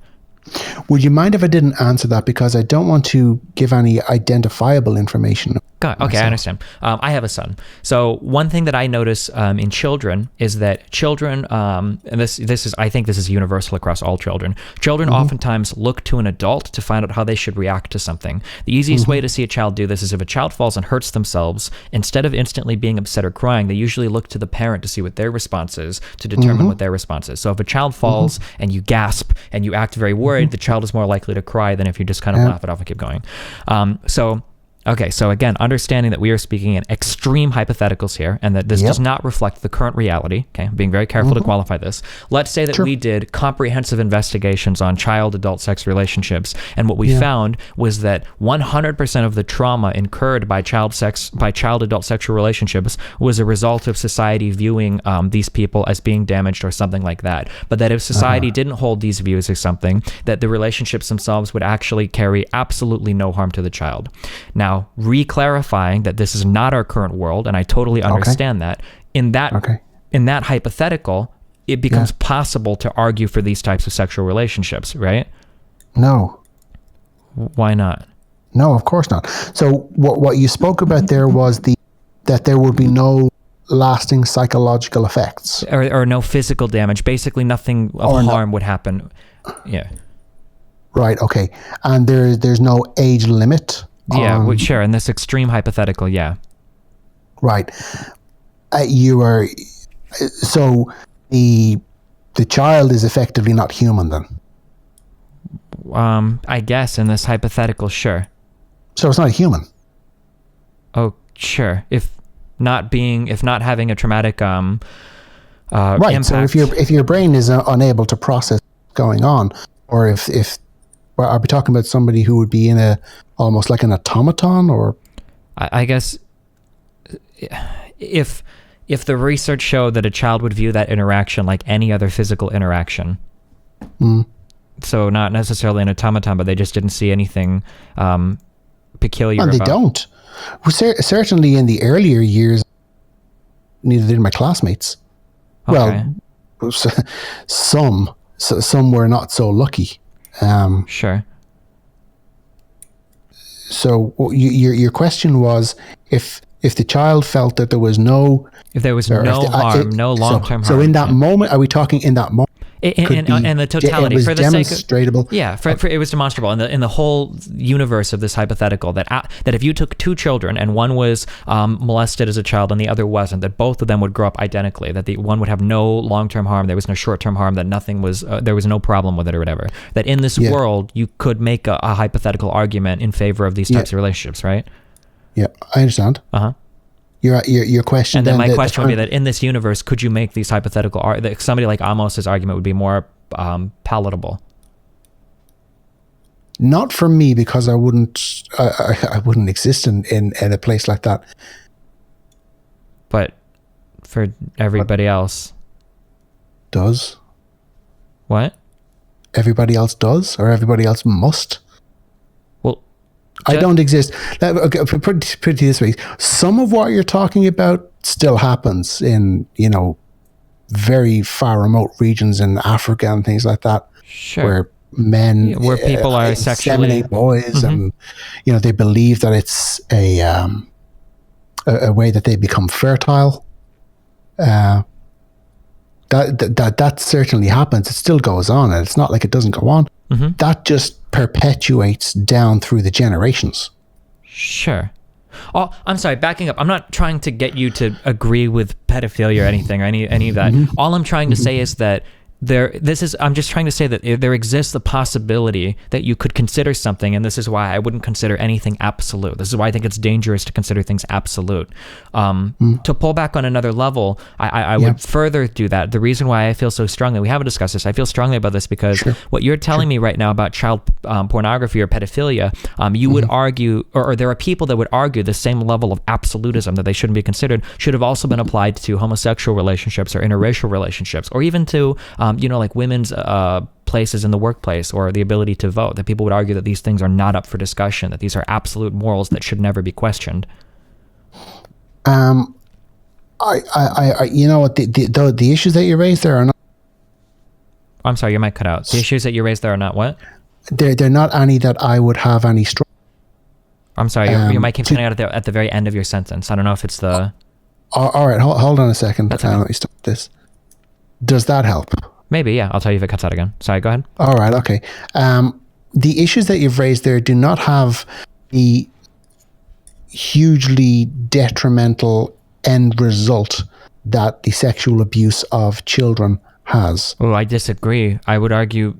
Would you mind if I didn't answer that, because I don't want to give any identifiable information? Okay, I understand. I have a son. So one thing that I notice in children is that children, and this is, I think this is universal across all children. Children oftentimes look to an adult to find out how they should react to something. The easiest way to see a child do this is if a child falls and hurts themselves, instead of instantly being upset or crying, they usually look to the parent to see what their response is, to determine what their response is. So if a child falls and you gasp and you act very worried, the child is more likely to cry than if you just kind of laugh it off and keep going. Okay, so again, understanding that we are speaking in extreme hypotheticals here and that this does not reflect the current reality, okay, I'm being very careful to qualify this. Let's say that we did comprehensive investigations on child-adult sex relationships, and what we found was that 100% of the trauma incurred by child-adult sexual relationships was a result of society viewing these people as being damaged or something like that. But that if society didn't hold these views as something, that the relationships themselves would actually carry absolutely no harm to the child. Now, Now, re-clarifying that this is not our current world, and I totally understand that. In that hypothetical, it becomes possible to argue for these types of sexual relationships, right? No. Why not? No, of course not. So what you spoke about there was that there would be no lasting psychological effects. Or no physical damage. Basically, nothing of harm would happen. Yeah. Right, okay. And there's no age limit? Yeah, sure. In this extreme hypothetical, yeah. Right. So the child is effectively not human then? I guess in this hypothetical, sure. So it's not a human? Oh, sure. If not having a traumatic right. impact. So if your brain is unable to process what's going on, or if are we talking about somebody who would be in almost like an automaton, or? I guess if the research showed that a child would view that interaction like any other physical interaction, so not necessarily an automaton, but they just didn't see anything peculiar. And they don't. Well, certainly in the earlier years, neither did my classmates. Okay. Well, some were not so lucky. Sure. So your question was if the child felt that there was no harm, no long-term harm. So in that moment, are we talking in that moment? And the totality it was for the demonstrable. For it was demonstrable in the whole universe of this hypothetical that if you took two children and one was molested as a child and the other wasn't, that both of them would grow up identically, that the one would have no long-term harm, there was no short-term harm, that nothing was there was no problem with it or whatever. That in this world you could make a hypothetical argument in favor of these types of relationships, right? Yeah, I understand. Your question. And then my question would be that in this universe, could you make these hypothetical somebody like Amos's argument would be more palatable? Not for me, because I wouldn't exist in a place like that. But for everybody else, does what? Everybody else does, or everybody else must. I don't exist. Put it this way: some of what you're talking about still happens in very far remote regions in Africa and things like that, sure, where people are sexually boys, and they believe that it's a way that they become fertile. That certainly happens. It still goes on, and it's not like it doesn't go on. That just perpetuates down through the generations. Sure. Oh, I'm sorry, backing up. I'm not trying to get you to agree with pedophilia or anything, or any of that. All I'm trying to say is that I'm just trying to say that there exists the possibility that you could consider something, and this is why I wouldn't consider anything absolute. This is why I think it's dangerous to consider things absolute. To pull back on another level, I would further do that. The reason why I feel so strongly, we haven't discussed this, I feel strongly about this because what you're telling me right now about child pornography or pedophilia, you would argue, or there are people that would argue the same level of absolutism that they shouldn't be considered should have also been applied to homosexual relationships or interracial relationships, or even to like women's places in the workplace or the ability to vote, that people would argue that these things are not up for discussion, that these are absolute morals that should never be questioned. I the issues that you raised there are not. I'm sorry, your mic cut out. The issues that you raised there are not what? They're not any that I would have any strong. I'm sorry, your mic keeps cutting out at the very end of your sentence. I don't know if it's the. All right, hold on a second. That's okay. Let me stop this. Does that help? Maybe, yeah. I'll tell you if it cuts out again. Sorry, go ahead. All right, okay. The issues that you've raised there do not have the hugely detrimental end result that the sexual abuse of children has. Oh, I disagree. I would argue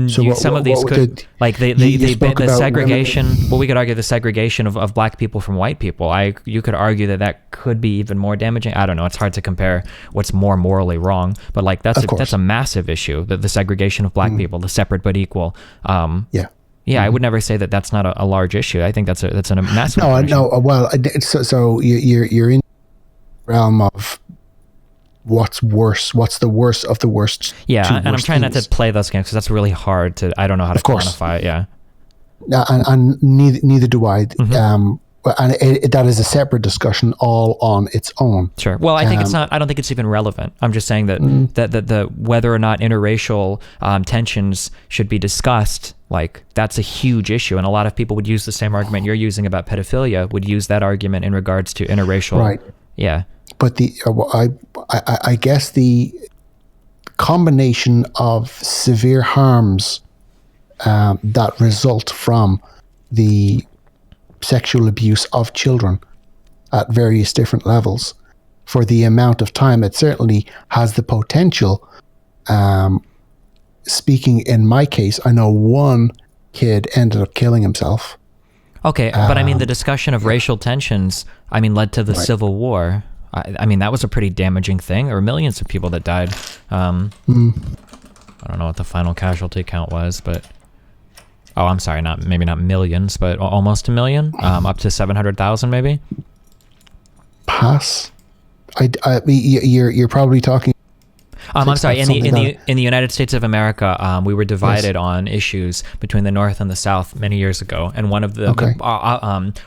some of these could, like the segregation. Women. Well, we could argue the segregation of black people from white people. You could argue that could be even more damaging. I don't know. It's hard to compare what's more morally wrong, but like that's a massive issue. The segregation of black people, the separate but equal. Yeah, I would never say that that's not a large issue. I think that's a massive. No. Well, so you're in the realm of. What's worse? What's the worst of the worst? Yeah, and I'm trying not to play those games because that's really hard to. I don't know how to quantify it. Yeah. and neither do I. And that is a separate discussion all on its own. Sure. Well, I think it's not. I don't think it's even relevant. I'm just saying that that the whether or not interracial tensions should be discussed, like that's a huge issue, and a lot of people would use the same argument you're using about pedophilia. Would use that argument in regards to interracial. Right. Yeah. But I guess the combination of severe harms that result from the sexual abuse of children at various different levels for the amount of time it certainly has the potential. Speaking in my case, I know one kid ended up killing himself. Okay, but I mean the discussion of racial tensions, I mean, led to the Civil War. I mean, that was a pretty damaging thing. There were millions of people that died. I don't know what the final casualty count was, but oh, I'm sorry, maybe not millions, but almost a million, up to 700,000 maybe. Pass. You're probably talking. I'm sorry. In the United States of America, we were divided on issues between the North and the South many years ago, and one of the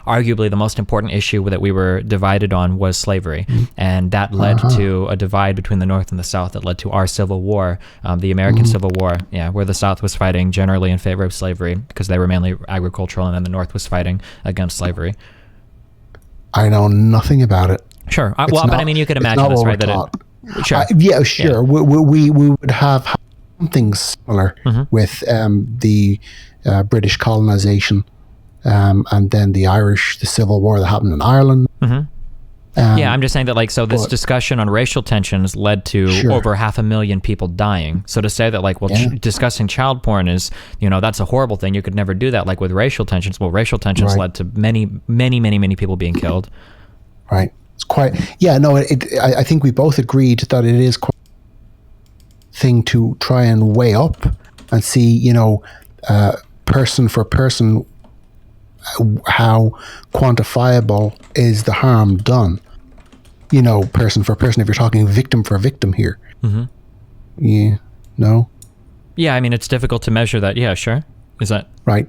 arguably the most important issue that we were divided on was slavery, and that led to a divide between the North and the South that led to our Civil War, the American Civil War, where the South was fighting generally in favor of slavery because they were mainly agricultural, and then the North was fighting against slavery. I know nothing about it. Sure. But I mean, you could imagine this, right? Sure. Sure. Yeah. We would have something similar with the British colonization and then the Civil War that happened in Ireland. I'm just saying that, like, so this discussion on racial tensions led to over 500,000 people dying. So to say that, like, discussing child porn is, that's a horrible thing. You could never do that. Like with racial tensions, racial tensions led to many, many, many, many people being killed. Right. It's quite, I think we both agreed that it is quite a thing to try and weigh up and see, person for person, how quantifiable is the harm done, person for person, if you're talking victim for victim here. Yeah, no? Yeah, I mean, it's difficult to measure that. Yeah, sure. Is that... Right.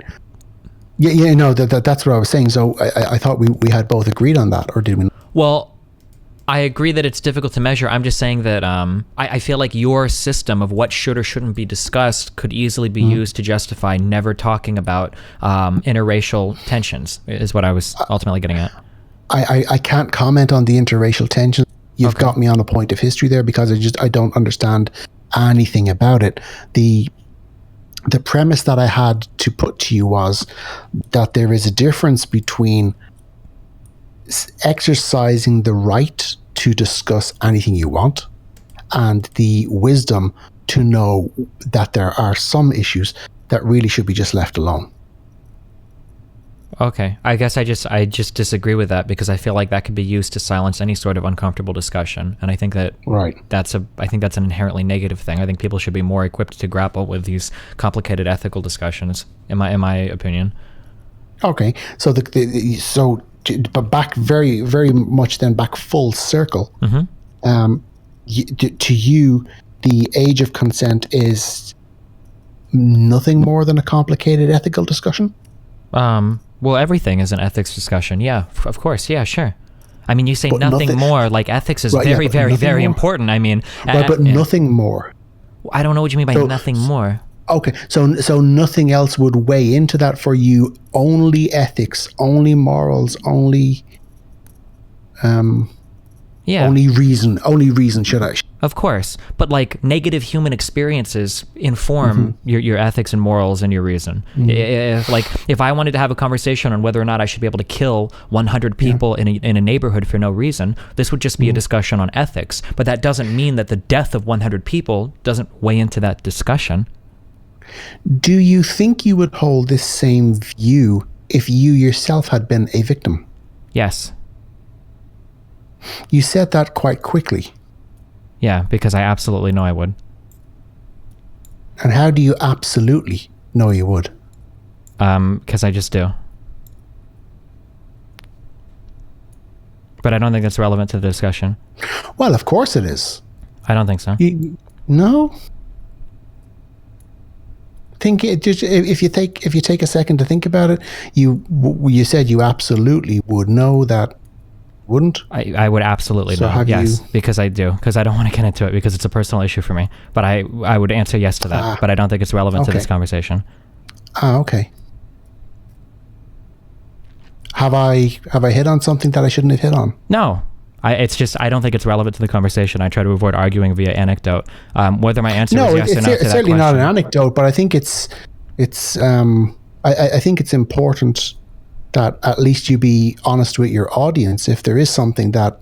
Yeah, that's what I was saying. So I thought we had both agreed on that, or did we not? Well, I agree that it's difficult to measure. I'm just saying that I feel like your system of what should or shouldn't be discussed could easily be used to justify never talking about interracial tensions, is what I was ultimately getting at. I can't comment on the interracial tensions. You've got me on a point of history there because I don't understand anything about it. The premise that I had to put to you was that there is a difference between exercising the right to discuss anything you want and the wisdom to know that there are some issues that really should be just left alone. Okay, I guess I just disagree with that because I feel like that could be used to silence any sort of uncomfortable discussion, and I think that I think that's an inherently negative thing. I think people should be more equipped to grapple with these complicated ethical discussions, in my opinion. Okay, so but back very, very much then back full circle. To you, the age of consent is nothing more than a complicated ethical discussion? Well, everything is an ethics discussion. Yeah, of course. Yeah, sure. I mean, you say nothing more, like ethics is very, very, very important. I mean... but nothing more. I don't know what you mean by nothing more. Okay, so nothing else would weigh into that for you. Only ethics, only morals, only only reason. Should I? Of course, but like negative human experiences inform your ethics and morals and your reason. If I wanted to have a conversation on whether or not I should be able to kill 100 people in a neighborhood for no reason, this would just be a discussion on ethics. But that doesn't mean that the death of 100 people doesn't weigh into that discussion. Do you think you would hold this same view if you yourself had been a victim? Yes. You said that quite quickly. Yeah, because I absolutely know I would. And how do you absolutely know you would? Because I just do. But I don't think that's relevant to the discussion. Well, of course it is. I don't think so. No? think it just, if you take a second to think about it, you said you absolutely would know that, wouldn't? I would absolutely So know. have Yes, you- because I do. Because I don't want to get into it because it's a personal issue for me. But I would answer yes to that. But I don't think it's relevant to Okay. this conversation. Okay. Have I hit on something that I shouldn't have hit on? No. It's just I don't think it's relevant to the conversation. I try to avoid arguing via anecdote. Whether my answer is yes or no to that certainly not an question. anecdote, but I think it's I think it's important that at least you be honest with your audience if there is something that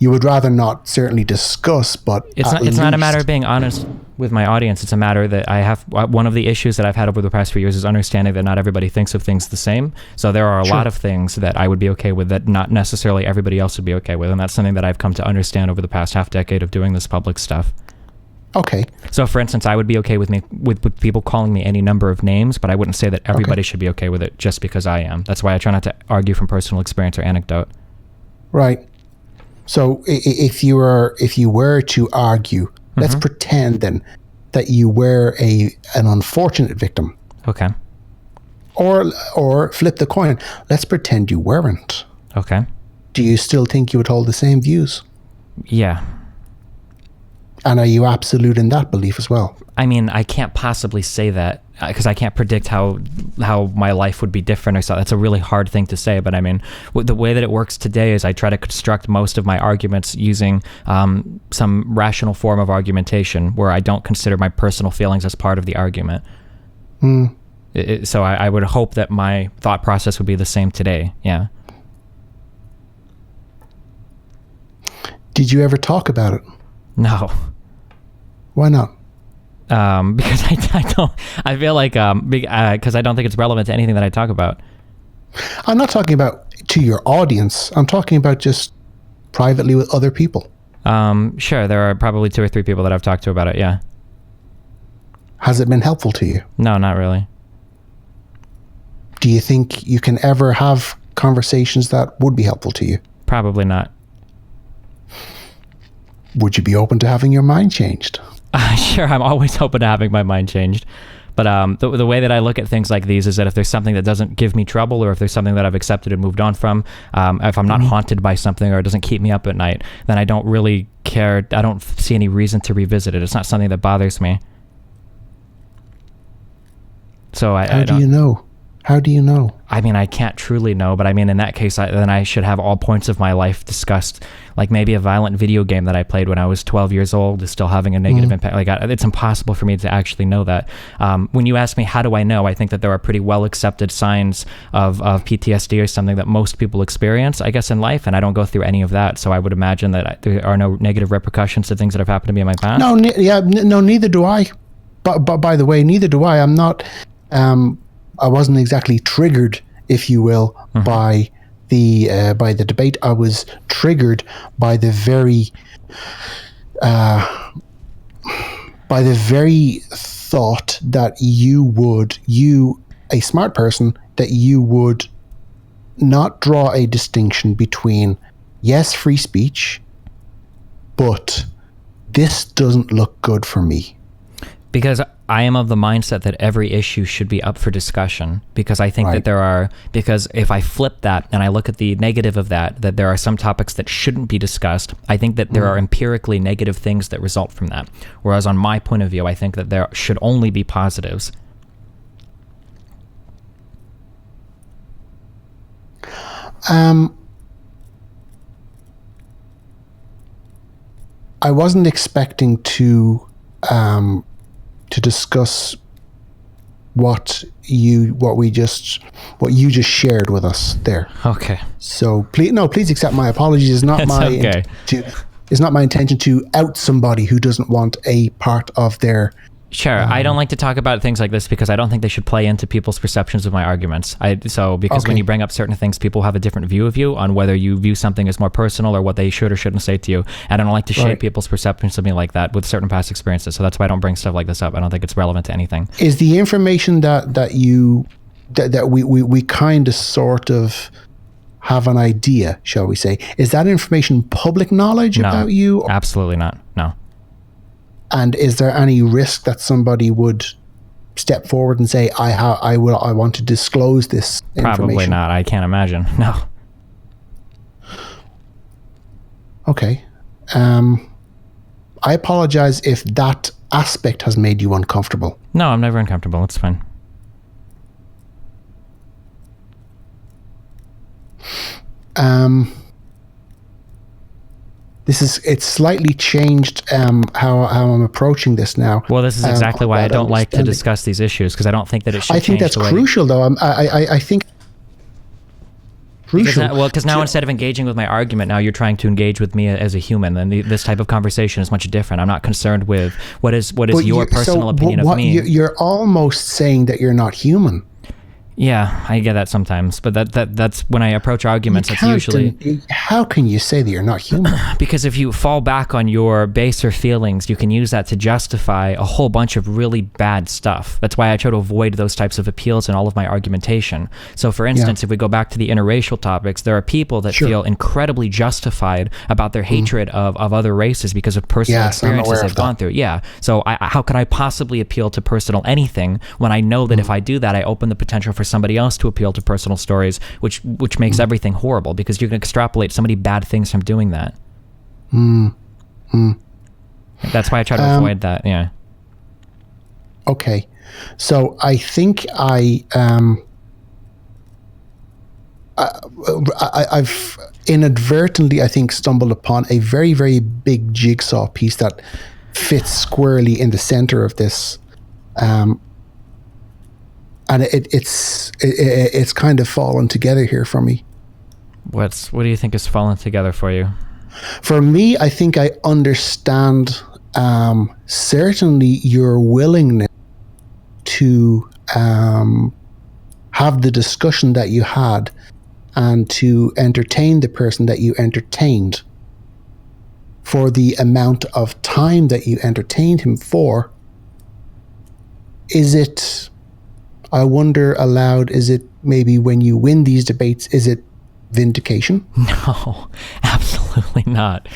you would rather not certainly discuss, but It's not a matter of being honest with my audience. It's a matter that I have. One of the issues that I've had over the past few years is understanding that not everybody thinks of things the same. So there are a lot of things that I would be okay with that not necessarily everybody else would be okay with, and that's something that I've come to understand over the past half decade of doing this public stuff. Okay. So, for instance, I would be okay with people calling me any number of names, but I wouldn't say that everybody should be okay with it just because I am. That's why I try not to argue from personal experience or anecdote. Right. So if you were to argue, let's pretend then that you were an unfortunate victim, Okay. or flip the coin. Let's pretend you weren't. Okay. Do you still think you would hold the same views? Yeah. And are you absolute in that belief as well? I mean, I can't possibly say that because I can't predict how my life would be different or so. That's a really hard thing to say. But I mean, the way that it works today is I try to construct most of my arguments using some rational form of argumentation where I don't consider my personal feelings as part of the argument. So I would hope that my thought process would be the same today. Yeah. Did you ever talk about it? No. Why not? Because I feel like because I don't think it's relevant to anything that I talk about. I'm not talking about to your audience. I'm talking about just privately with other people. Sure, there are probably 2 or 3 people that I've talked to about it, yeah. Has it been helpful to you? No, not really. Do you think you can ever have conversations that would be helpful to you? Probably not. Would you be open to having your mind changed? Sure, I'm always open to having my mind changed. But the way that I look at things like these is that if there's something that doesn't give me trouble, or if there's something that I've accepted and moved on from, if I'm not haunted by something or it doesn't keep me up at night, then I don't really care. I don't see any reason to revisit it. It's not something that bothers me. So How do you know? How do you know? I mean, I can't truly know, but I mean, in that case, then I should have all points of my life discussed. Like maybe a violent video game that I played when I was 12 years old is still having a negative impact. Like it's impossible for me to actually know that. When you ask me, how do I know? I think that there are pretty well accepted signs of PTSD or something that most people experience, I guess, in life, and I don't go through any of that. So I would imagine that there are no negative repercussions to things that have happened to me in my past. No, neither do I. But by the way, neither do I. I'm not. I wasn't exactly triggered, if you will, by the debate. I was triggered by the very thought that you, a smart person, that you would not draw a distinction between, yes, free speech, but this doesn't look good for me. Because I am of the mindset that every issue should be up for discussion, because I think that because if I flip that and I look at the negative of that there are some topics that shouldn't be discussed, I think that there are empirically negative things that result from that. Whereas on my point of view, I think that there should only be positives. I wasn't expecting to discuss what you just shared with us there. Okay. So please accept my apologies. It's not it's not my intention to out somebody who doesn't want a part of their. Sure, I don't like to talk about things like this because I don't think they should play into people's perceptions of my arguments. When you bring up certain things, people have a different view of you on whether you view something as more personal or what they should or shouldn't say to you. And I don't like to shape people's perceptions of me like that with certain past experiences. So that's why I don't bring stuff like this up. I don't think it's relevant to anything. Is the information that we kind of sort of have an idea, shall we say, is that information public knowledge about you? Absolutely not. No. And is there any risk that somebody would step forward and say, I want to disclose this Probably information? not. I can't imagine. No. Okay. I apologize if that aspect has made you uncomfortable. No, I'm never uncomfortable. It's fine. It's slightly changed how I'm approaching this now. Well, this is exactly why I don't like to understanding. discuss these issues, because I don't think that it should I think change that's the way... crucial, though. I think crucial. Because now instead of engaging with my argument, now you're trying to engage with me as a human, and this type of conversation is much different. I'm not concerned with what is your personal opinion of me. You're almost saying that you're not human. Yeah, I get that sometimes, but that's when I approach arguments. That's usually How can you say that you're not human? because if you fall back on your baser feelings, you can use that to justify a whole bunch of really bad stuff. That's why I try to avoid those types of appeals in all of my argumentation. So, for instance, if we go back to the interracial topics, there are people that feel incredibly justified about their hatred of other races because of personal experiences they've gone through. Yeah. So how could I possibly appeal to personal anything when I know that if I do that, I open the potential for somebody else to appeal to personal stories, which makes everything horrible, because you can extrapolate so many bad things from doing that. That's why I try to avoid that. Yeah. Okay. So I think I've inadvertently, I think, stumbled upon a very, very big jigsaw piece that fits squarely in the center of this. And it's kind of fallen together here for me. What do you think is falling together for you? For me, I think I understand certainly your willingness to have the discussion that you had and to entertain the person that you entertained for the amount of time that you entertained him for. Is it... I wonder aloud, is it maybe when you win these debates, is it vindication? No, absolutely not.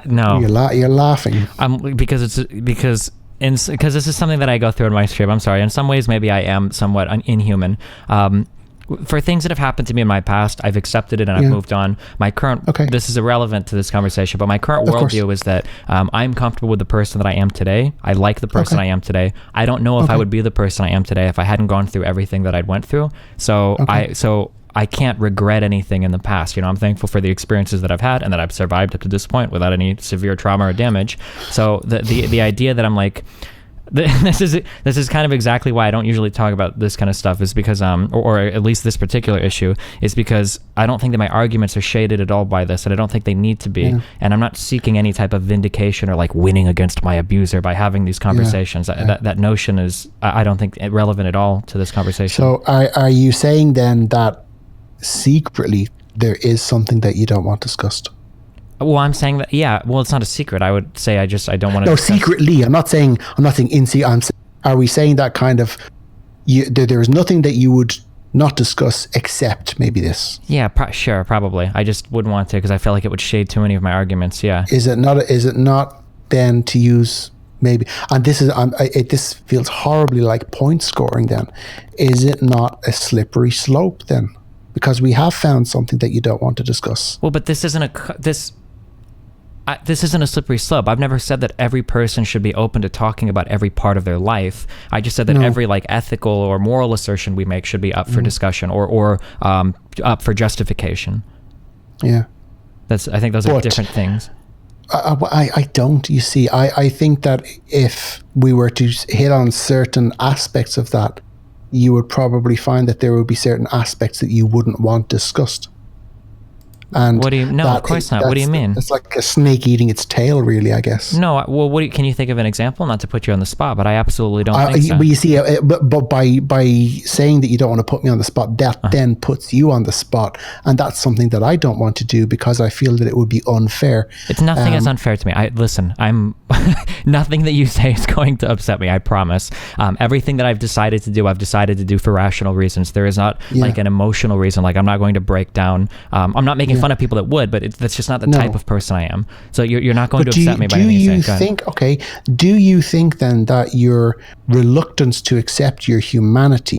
No. You're laughing. Because this is something that I go through in my stream. I'm sorry. In some ways, maybe I am somewhat inhuman. For things that have happened to me in my past, I've accepted it and I've moved on. My current, this is irrelevant to this conversation, but my current worldview is that I'm comfortable with the person that I am today. I like the person I am today. I don't know if I would be the person I am today if I hadn't gone through everything that I'd went through. So I can't regret anything in the past. I'm thankful for the experiences that I've had and that I've survived up to this point without any severe trauma or damage. So the idea that I'm like, this is kind of exactly why I don't usually talk about this kind of stuff, is because or at least this particular issue is because I don't think that my arguments are shaded at all by this, and I don't think they need to be, and I'm not seeking any type of vindication or like winning against my abuser by having these conversations. That notion is, I don't think, relevant at all to this conversation. So are you saying then that secretly there is something that you don't want discussed? Well, I'm saying that, it's not a secret. I would say I don't want to... No, secretly. I'm not saying in secret. Are we saying that kind of... there is nothing that you would not discuss except maybe this? Yeah, sure, probably. I just wouldn't want to because I feel like it would shade too many of my arguments, yeah. Is it not then to use maybe... And this is... this feels horribly like point scoring then. Is it not a slippery slope then? Because we have found something that you don't want to discuss. Well, but this isn't a slippery slope. I've never said that every person should be open to talking about every part of their life. I just said that every ethical or moral assertion we make should be up for discussion or up for justification. Yeah. I think those are different things. I don't. You see, I think that if we were to hit on certain aspects of that, you would probably find that there would be certain aspects that you wouldn't want discussed. And what do you? No, of course not. What do you mean? It's like a snake eating its tail, really, I guess. No, well, can you think of an example? Not to put you on the spot, but I absolutely don't think so. But you see, but by saying that you don't want to put me on the spot, that then puts you on the spot, and that's something that I don't want to do because I feel that it would be unfair. It's nothing is unfair to me. I'm nothing that you say is going to upset me. I promise. Everything that I've decided to do for rational reasons. There is not like an emotional reason. Like I'm not going to break down. I'm not making fun of people that would, but that's just not the type of person I am. So you're not going to upset me by do anything you you say. think, okay, do you think then that your reluctance to accept your humanity,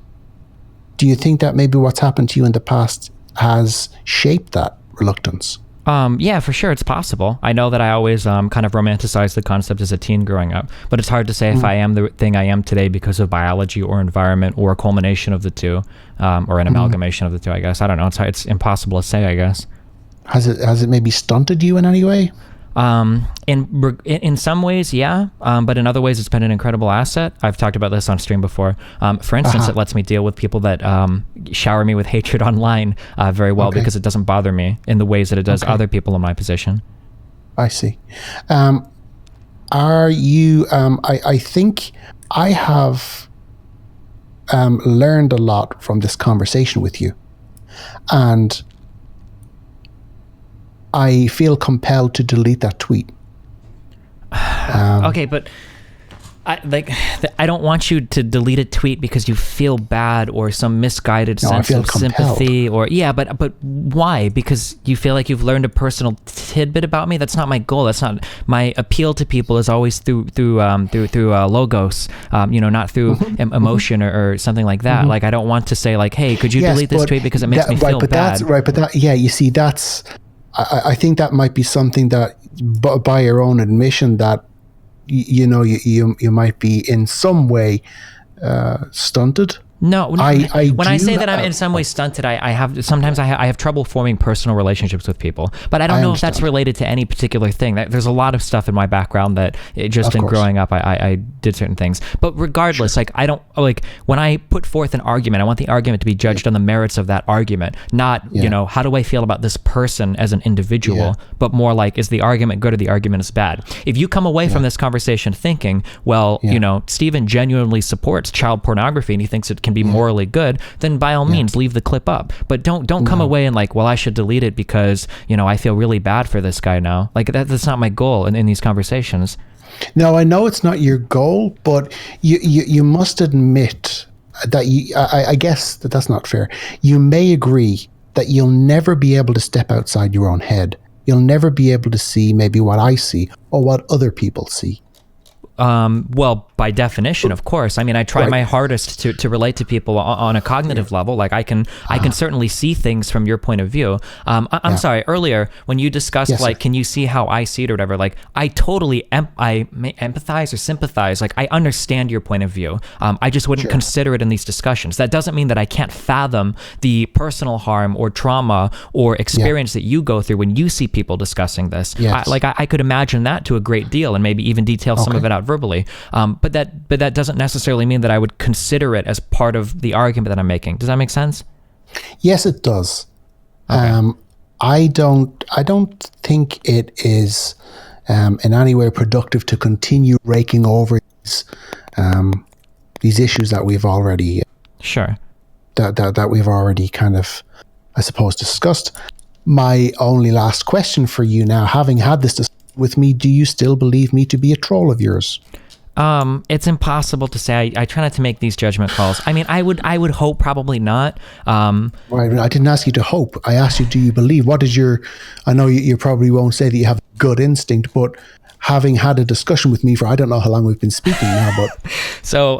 do you think that maybe what's happened to you in the past has shaped that reluctance? Yeah, for sure, it's possible. I know that I always kind of romanticized the concept as a teen growing up, but it's hard to say if I am the thing I am today because of biology or environment or a culmination of the two, or an amalgamation of the two, I guess. I don't know. It's impossible to say, I guess. Has it maybe stunted you in any way? In some ways, yeah, but in other ways, it's been an incredible asset. I've talked about this on stream before. For instance, it lets me deal with people that shower me with hatred online very well because it doesn't bother me in the ways that it does other people in my position. I see. Are you? I think I have learned a lot from this conversation with you, and I feel compelled to delete that tweet. Okay, but I don't want you to delete a tweet because you feel bad or some misguided sense of sympathy or but why? Because you feel like you've learned a personal tidbit about me. That's not my goal. That's not my appeal to people. Is always through logos, not through emotion or something like that. Like I don't want to say like, hey, could you delete this tweet because it makes me feel bad. That's right. But you see, that's. I think that might be something that, by your own admission, that you might be in some way stunted. No, when I say that I'm in some way stunted, I have trouble forming personal relationships with people, but I don't know if that's related to any particular thing. There's a lot of stuff in my background that just in growing up, I did certain things. But regardless, like I don't like when I put forth an argument, I want the argument to be judged on the merits of that argument, not how do I feel about this person as an individual, but more like is the argument good or the argument is bad. If you come away from this conversation thinking, well, Stephen genuinely supports child pornography and he thinks it can be morally good, then by all means leave the clip up, but don't come away and like, well, I should delete it because I feel really bad for this guy now. Like that's not my goal in these conversations. No, I know it's not your goal, but you must admit that I guess that's not fair. You may agree that you'll never be able to step outside your own head. You'll never be able to see maybe what I see or what other people see. Well, by definition, of course. I mean, I try my hardest to relate to people on a cognitive level. Like I can certainly see things from your point of view. I'm sorry, earlier when you discussed can you see how I see it or whatever, like I totally I empathize or sympathize. Like I understand your point of view. I just wouldn't consider it in these discussions. That doesn't mean that I can't fathom the personal harm or trauma or experience that you go through when you see people discussing this. I could imagine that to a great deal and maybe even detail some of it out verbally. But that doesn't necessarily mean that I would consider it as part of the argument that I'm making. Does that make sense? Yes, it does. Okay. I don't think it is in any way productive to continue raking over these issues that we've already that we've already kind of, I suppose, discussed. My only last question for you now, having had this discussion with me, do you still believe me to be a troll of yours? It's impossible to say. I try not to make these judgment calls. I mean, I would hope probably not. Right, I didn't ask you to hope. I asked you, do you believe? What is your? I know you probably won't say that you have good instinct, but having had a discussion with me for I don't know how long we've been speaking now, but so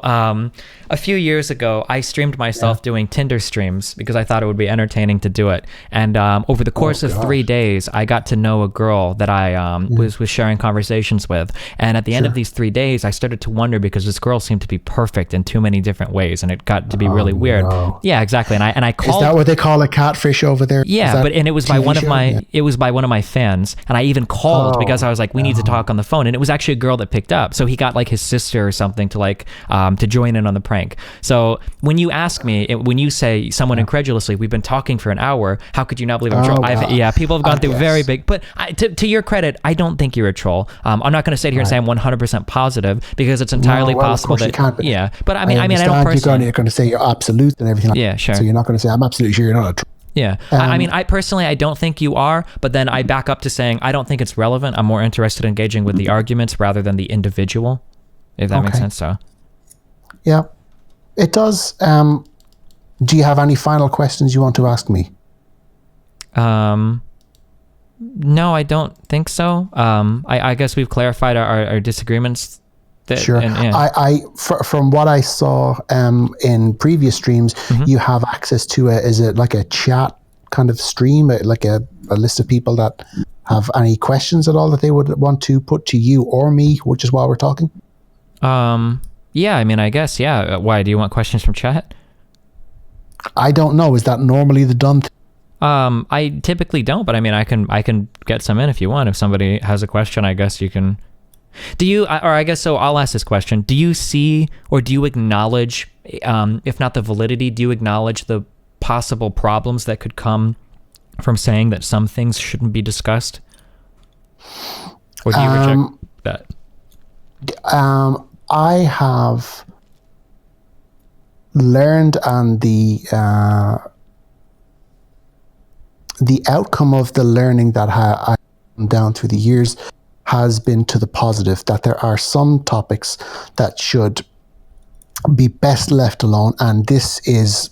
a few years ago, I streamed myself doing Tinder streams because I thought it would be entertaining to do it. And over the course of 3 days, I got to know a girl that I was sharing conversations with. And at the end of these 3 days, I started to wonder because this girl seemed to be perfect in too many different ways, and it got to be really weird. No. Yeah, exactly. And I called. Is that what they call a catfish over there? Yeah, it was by one of my it was by one of my fans, and I even called because I was like, we need to talk on the phone, and it was actually a girl that picked up. So he got like his sister or something to to join in on the prank. So when you ask me, when you say someone incredulously, we've been talking for an hour, how could you not believe I'm a troll? People have gone through very big, but to your credit, I don't think you're a troll. I'm not going to sit here and say I'm 100% positive because it's entirely possible that, but I mean, I don't personally. You're going to say you're absolute and everything. Yeah, sure. So you're not going to say I'm absolutely sure you're not a troll. Yeah. I mean, I personally, I don't think you are, but then I back up to saying I don't think it's relevant. I'm more interested in engaging with the arguments rather than the individual, if that makes sense. So. Yeah, it does. Do you have any final questions you want to ask me? No, I don't think so. I guess we've clarified our disagreements. Sure. From what I saw in previous streams, you have access to is it like a chat kind of stream, like a list of people that have any questions at all that they would want to put to you or me, which is why we're talking? Yeah, I mean, I guess, yeah. Why, do you want questions from chat? I don't know. Is that normally the done thing? I typically don't, but I mean, I can get some in if you want. If somebody has a question, I guess you can. Do you, or I guess so, I'll ask this question. Do you see, or do you acknowledge, if not the validity, do you acknowledge the possible problems that could come from saying that some things shouldn't be discussed? Or do you reject that? I have learned, and the outcome of the learning that I've down through the years has been to the positive, that there are some topics that should be best left alone, and this is,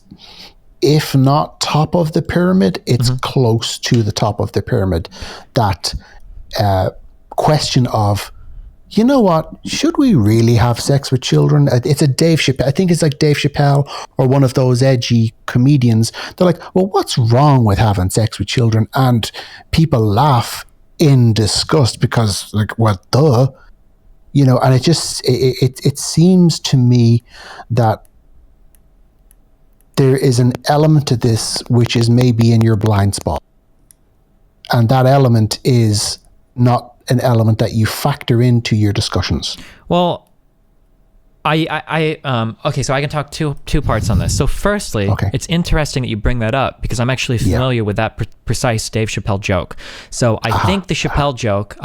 if not top of the pyramid, it's close to the top of the pyramid. That question of, you know what, should we really have sex with children? It's a Dave Chappelle, I think it's like Dave Chappelle or one of those edgy comedians. They're like, well, what's wrong with having sex with children? And people laugh in disgust because, like, well, duh. You know, and it seems to me that there is an element to this which is maybe in your blind spot. And that element is not an element that you factor into your discussions. Well, okay, so I can talk two parts on this. So firstly, it's interesting that you bring that up because I'm actually familiar with that precise Dave Chappelle joke. So I think the Chappelle joke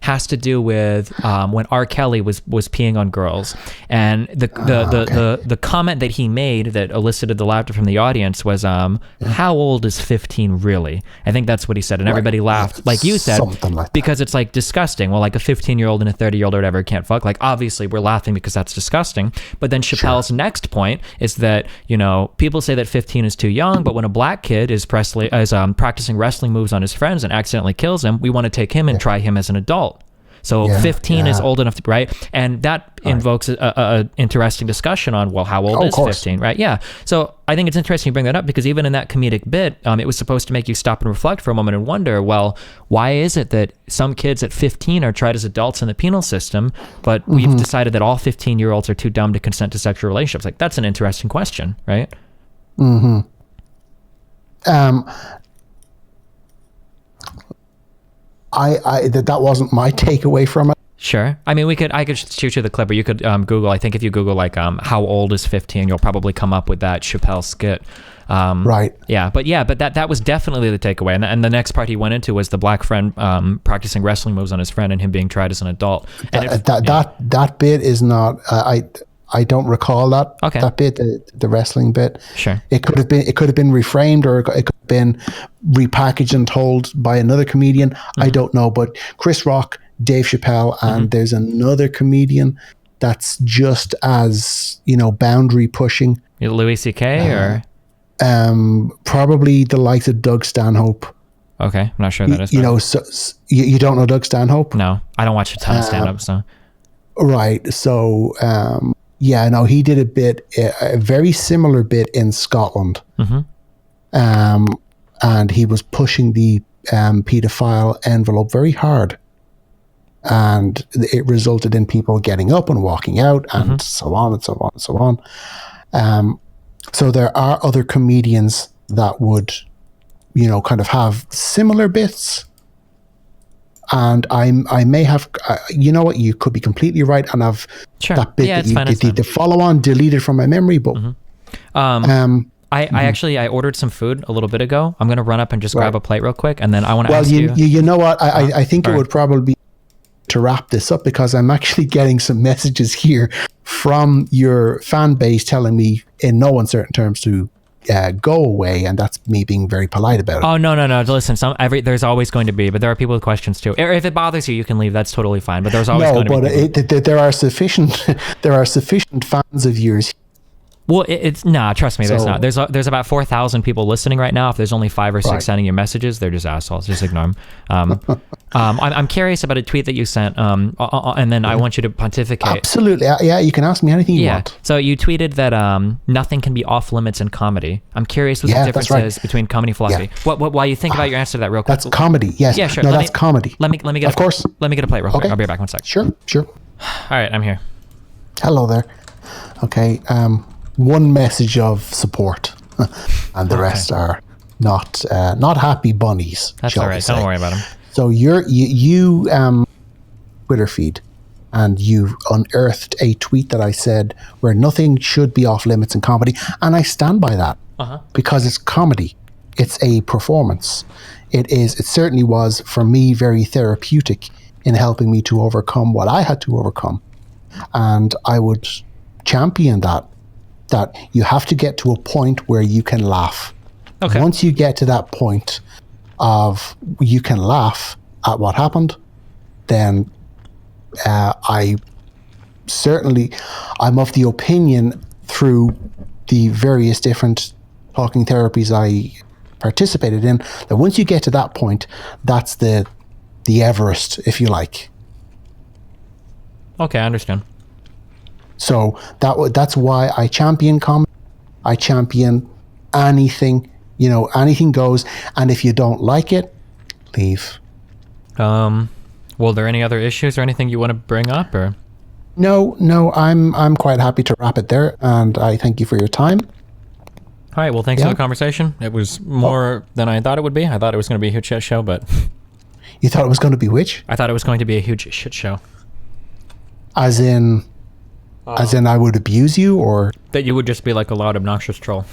has to do with when R. Kelly was peeing on girls, and the comment that he made that elicited the laughter from the audience was, "How old is 15 really?" I think that's what he said, and everybody laughed, like you said, because it's like disgusting. Well, like a 15-year-old and a 30-year-old or whatever can't fuck. Like obviously we're laughing because that's disgusting. But then Chappelle's next point is that, you know, people say that 15 is too young, but when a black kid is practicing wrestling moves on his friends and accidentally kills him, we want to take him and try him as an adult. So 15 is old enough to, right? And that invokes a interesting discussion on, well, how old is 15, right? Yeah. So I think it's interesting you bring that up because even in that comedic bit, it was supposed to make you stop and reflect for a moment and wonder, well, why is it that some kids at 15 are tried as adults in the penal system, but we've decided that all 15-year-olds are too dumb to consent to sexual relationships? Like, that's an interesting question, right? That wasn't my takeaway from it. Sure. I mean, I could shoot you the clip, or you could Google. I think if you Google like how old is 15, you'll probably come up with that Chappelle skit. Right. Yeah, but that was definitely the takeaway. And the next part he went into was the black friend practicing wrestling moves on his friend and him being tried as an adult. And that bit is not. I don't recall that. Okay. That bit, the wrestling bit. Sure. It could have been reframed, or it could have been repackaged and told by another comedian. I don't know, but Chris Rock, Dave Chappelle, and there's another comedian that's just as, you know, boundary pushing. Louis C.K. or probably the likes of Doug Stanhope. Okay, I'm not sure who that is. You know, so you don't know Doug Stanhope? No, I don't watch a ton of stand-up. So right, so yeah, no, he did a very similar bit in Scotland, and he was pushing the pedophile envelope very hard. And it resulted in people getting up and walking out, and so on and so on and so on. So there are other comedians that would, you know, kind of have similar bits. And I may have, you know what, you could be completely right, and have that bit that you did the follow on deleted from my memory. But I actually ordered some food a little bit ago. I'm gonna run up and just grab a plate real quick, and then I want to ask you. You know what? I think it would probably be to wrap this up, because I'm actually getting some messages here from your fan base telling me in no uncertain terms to go away, and that's me being very polite about it. Oh, no. Listen, there's always going to be, but there are people with questions too. If it bothers you, you can leave. That's totally fine. But there's always going to be. There are sufficient fans of yours Well, it's nah. Trust me, there's So- not. There's about 4,000 people listening right now. If there's only 5 or 6 Right. sending you messages, they're just assholes. Just ignore them. I'm curious about a tweet that you sent, and then I want you to pontificate. Absolutely. Yeah, you can ask me anything you want. So you tweeted that nothing can be off limits in comedy. I'm curious what Yeah, the that's difference right. is between comedy and philosophy. While you think about your answer to that real quick. That's comedy. Yes. Yeah, sure. No, Let that's me- comedy. Let me get Of course. Let me get a plate real quick. Okay. I'll be back 1 sec. Sure. All right, I'm here. Hello there. Okay. One message of support, and the rest are not happy bunnies. That's shall all we right. say. Don't worry about them. So you Twitter feed, and you unearthed a tweet that I said where nothing should be off limits in comedy, and I stand by that because it's comedy. It's a performance. It certainly was for me very therapeutic in helping me to overcome what I had to overcome, and I would champion that you have to get to a point where you can laugh. Okay. Once you get to that point of you can laugh at what happened, then I'm of the opinion through the various different talking therapies I participated in, that once you get to that point, that's the Everest, if you like. Okay, I understand. So that's why I champion comedy. I champion anything. Anything goes. And if you don't like it, leave. Well, are there any other issues or anything you want to bring up, or? No, I'm quite happy to wrap it there, and I thank you for your time. All right. Well, thanks for Yeah. the conversation. It was more than I thought it would be. I thought it was going to be a huge shit show, but You thought it was going to be which? I thought it was going to be a huge shit show. As in I would abuse you, or? That you would just be like a loud, obnoxious troll.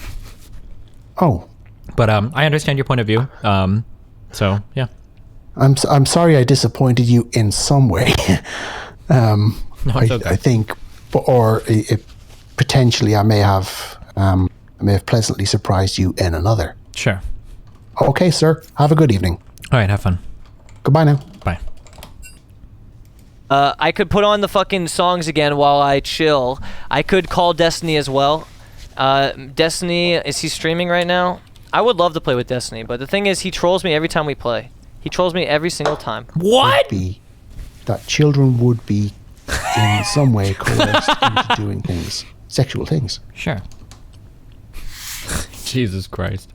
Oh, But I understand your point of view. So yeah. I'm sorry I disappointed you in some way. No, it's okay. I think, or potentially I may have pleasantly surprised you in another. Sure. Okay, sir. Have a good evening. All right. Have fun. Goodbye now. Bye. I could put on the fucking songs again while I chill. I could call Destiny as well. Destiny, is he streaming right now? I would love to play with Destiny, but the thing is, he trolls me every time we play. He trolls me every single time. What? That children would be in some way coerced into doing things, sexual things. Sure. Jesus Christ.